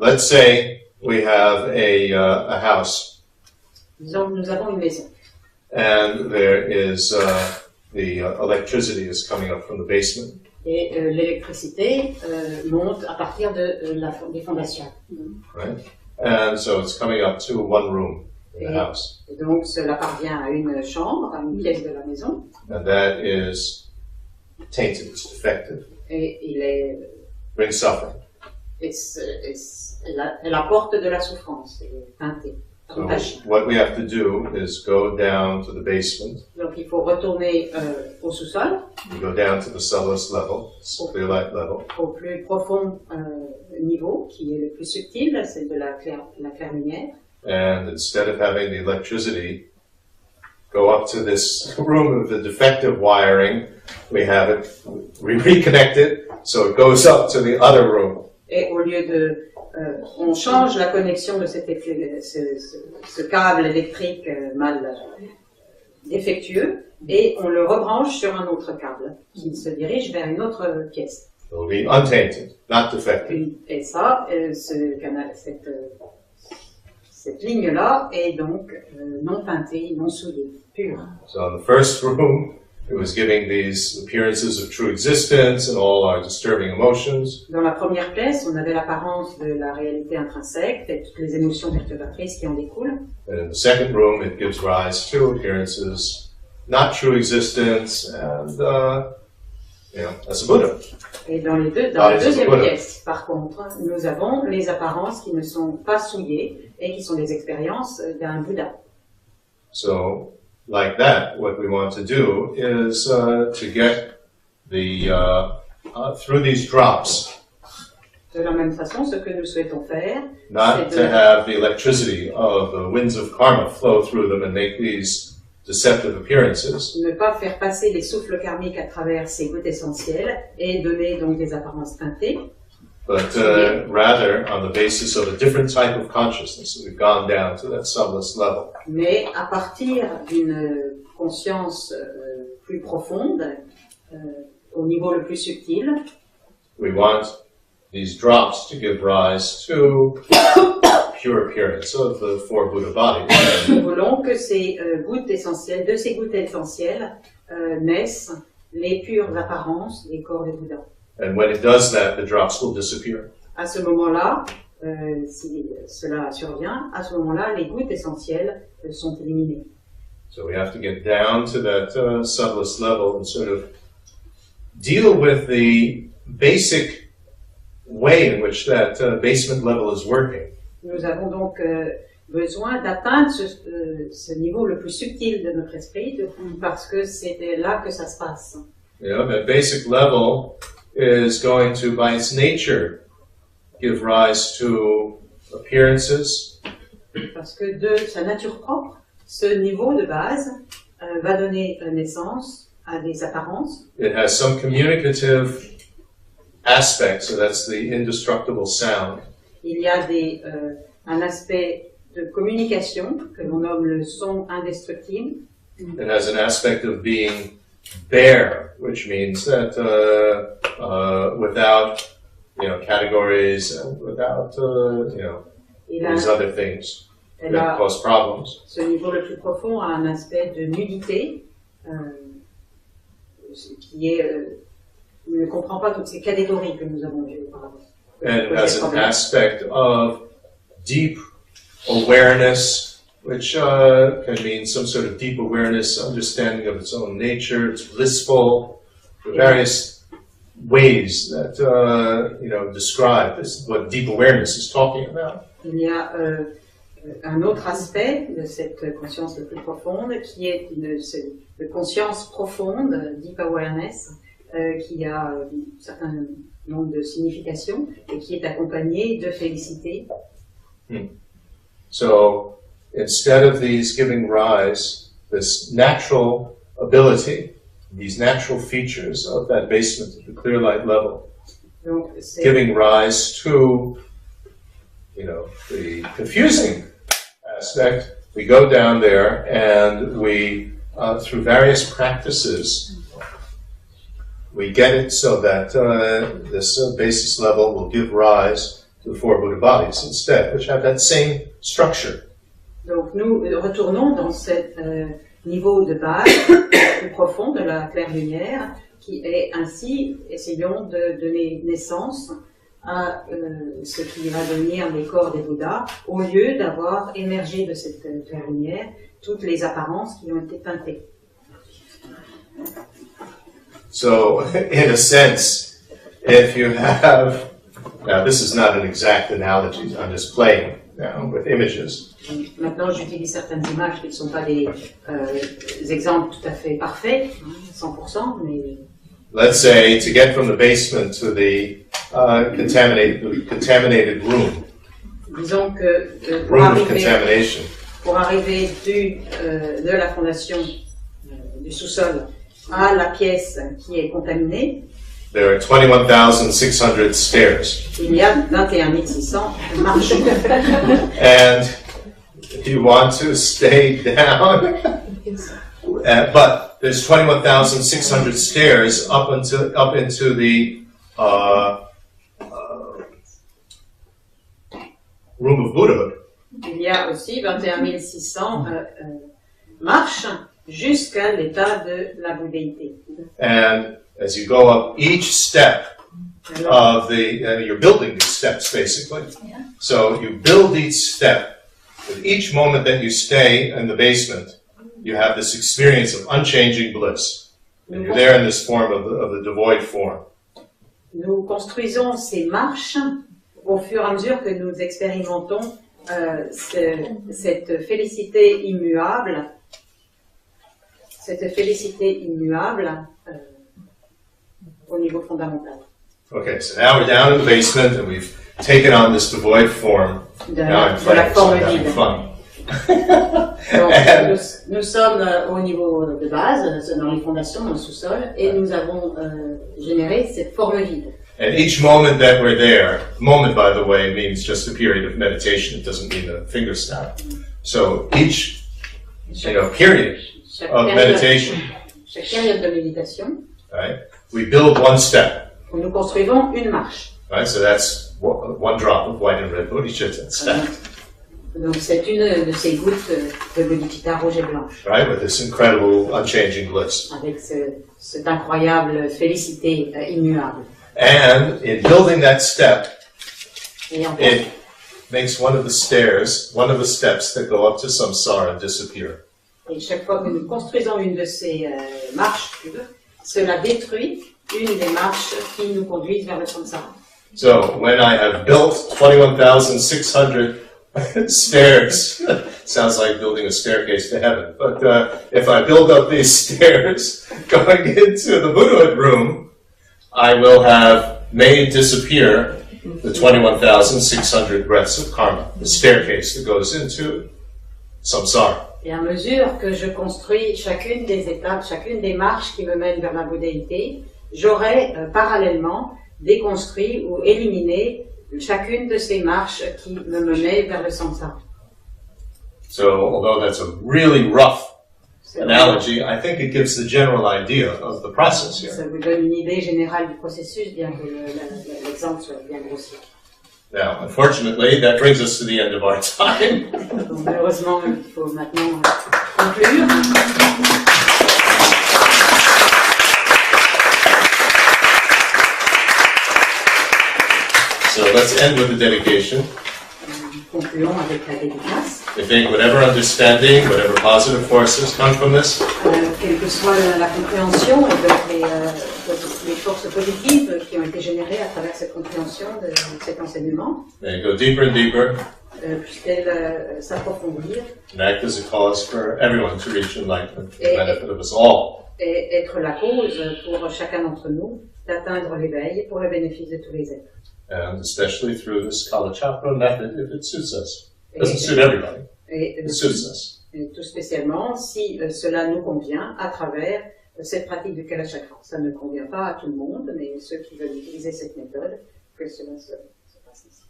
Let's say we have a house. Disons que nous avons une maison. And there is the electricity is coming up from the basement. Et l'électricité monte à partir des fondations. Right? And so it's coming up to one room in the house. Et donc cela parvient à une chambre, à une pièce de la maison. And that is tainted, it's defective. Et il est brings suffering. Elle apporte de la souffrance, elle est teintée. So what we have to do is go down to the basement. Donc il faut retourner au sous-sol. We go down to the subtlest level, clear light level. Au plus profond niveau, qui est le plus subtil, c'est de la claire lumière. And instead of having the electricity go up to this room of the defective wiring, we reconnect it, so it goes up to the other room. Et au lieu on change la connexion de ce câble électrique mal défectueux et on le rebranche sur un autre câble qui se dirige vers une autre pièce. It will be untainted, not defective. Et ça, cette ligne-là est donc non teintée, non soudée, pure. So in the first room, it was giving these appearances of true existence and all our disturbing emotions. Dans la première pièce, on avait l'apparence de la réalité intrinsèque et toutes les émotions perturbatrices qui en découlent. And in the second room, it gives rise to appearances, not true existence, and as a Buddha. Et dans la deuxième pièce, par contre, nous avons les apparences qui ne sont pas souillées et qui sont des expériences d'un Bouddha. So, like that, what we want to do is to get the through these drops. De la même façon, ce que nous souhaitons faire, Not to have the electricity of the winds of karma flow through them and make these deceptive appearances. ne pas faire passer les souffles karmiques à travers ces gouttes essentielles et donner donc des apparences teintées, But rather on the basis of a different type of consciousness. We've gone down to that subtlest level. mais à partir d'une conscience plus profonde, au niveau le plus subtil. We want these drops to give rise to pure appearance of the four Buddha bodies. Nous voulons que ces gouttes essentielles, de ces gouttes essentielles, naissent les pures apparences des corps des Bouddhas. And when it does that, the drops will disappear. À ce moment-là, si cela survient, à ce moment-là, les gouttes essentielles sont éliminées. So we have to get down to that subtlest level and sort of deal with the basic way in which that basement level is working. Nous avons donc besoin d'atteindre ce niveau le plus subtil de notre esprit, parce que c'est là que ça se passe. You know, that basic level is going to, by its nature, give rise to appearances. Parce que de sa nature propre, ce niveau de base va donner naissance à des apparences. It has some communicative aspect, so that's the indestructible sound. Il y a un aspect de communication que l'on nomme le son indestructible. It has an aspect of being bare, which means that without, categories and without, these other things that cause problems. Ce niveau le plus profond a un aspect de nudité qui ne comprend pas toutes ces catégories que nous avons vues auparavant. And it has an aspect of deep awareness, which can mean some sort of deep awareness, understanding of its own nature. It's blissful, the various ways that describe this, what deep awareness is talking about. Il y a un autre aspect de cette conscience le plus profonde qui est une conscience profonde, deep awareness, qui a un certain nombre de significations et qui est accompagné de félicité. So, instead of these giving rise, this natural ability, these natural features of that basement at the clear light level, Donc, giving rise to, the confusing aspect, we go down there and we, through various practices, we get it so that this basis level will give rise to the four Buddha bodies instead, which have that same structure. Donc nous retournons dans ce niveau de base plus profond de la claire lumière, qui est ainsi, essayons de donner naissance à ce qui va devenir les corps des Bouddhas, au lieu d'avoir émergé de cette claire lumière toutes les apparences qui ont été teintées. So, in a sense, if you have, now this is not an exact analogy, I'm just playing now with images. Maintenant, j'utilise certaines images qui ne sont pas des exemples tout à fait parfaits, 100%, mais... Let's say, to get from the basement to the contaminated room, Disons que pour arriver de la fondation du sous-sol à la pièce qui est contaminée, there are 21,600 stairs. Il y a 21 600 marches. And you want to stay down, but there's 21,600 stairs up into the room of Buddhahood. Il y a aussi 21 600 marches jusqu'à l'état de la bouddhéité. And as you go up each step of the, you're building these steps basically. Yeah. So you build each step. With each moment that you stay in the basement, you have this experience of unchanging bliss. And you're there in this form of the devoid form. Nous construisons ces marches au fur et à mesure que nous expérimentons cette félicité immuable cette félicité immuable au niveau fondamental. Okay, so now we're down in the basement and we've taken on this devoid form. De Now I'm la playing, so forme I'm having vide. fun. Donc, nous sommes au niveau de base, dans les fondations, dans le sous-sol, et nous avons généré cette forme vide. And each moment that we're there, moment by the way means just a period of meditation, it doesn't mean a finger snap. So each period of meditation, Chaque période de méditation, right, we build one step. nous construisons une marche. Right, so that's one drop of white and red bodhicitta stacked. Donc c'est une de ces gouttes de bodhicitta rouge et blanche, Right, with this incredible unchanging bliss. avec cette incroyable félicité immuable. And in building that step, Et en it makes one of the steps that go up to samsara disappear. Et chaque fois que nous construisons une de ces marches pures, cela détruit une des marches qui nous conduisent vers le samsara. So when I have built 21,600 stairs, sounds like building a staircase to heaven, but if I build up these stairs going into the Buddhahood room, I will have made disappear the 21,600 breaths of karma, the staircase that goes into samsara. Et à mesure que je construis chacune des étapes, chacune des marches qui me mènent vers la bouddhéité, j'aurai parallèlement déconstruit ou éliminé chacune de ces marches qui me menaient vers le samsara. So, although that's a really rough analogy, I think it gives the general idea of the process Ça here. vous donne une idée générale du processus, bien que l'exemple soit bien grossier. Now, unfortunately, that brings us to the end of our time. Donc, malheureusement, il faut maintenant conclure. So let's end with the dedication. Concluons avec la dédicace. I think whatever understanding, whatever positive forces come from this, Quelle que soit la compréhension et les forces positives qui ont été générées à travers cette compréhension de cet enseignement, may go deeper and deeper puissent-elles s'approfondir and act as a cause for everyone to reach enlightenment for the benefit of us all. et être la cause pour chacun d'entre nous d'atteindre l'éveil pour le bénéfice de tous les êtres. And especially through this Kalachakra method, if it suits us. It doesn't suit everybody. It suits us. Et tout spécialement si cela nous convient à travers cette pratique du Kalachakra. Ça ne convient pas à tout le monde, mais ceux qui veulent utiliser cette méthode, que cela se passe ici.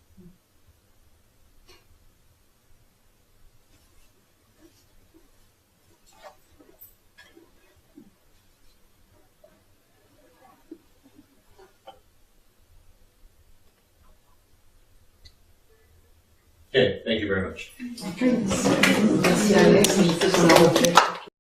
Okay, thank you very much. Merci Alex,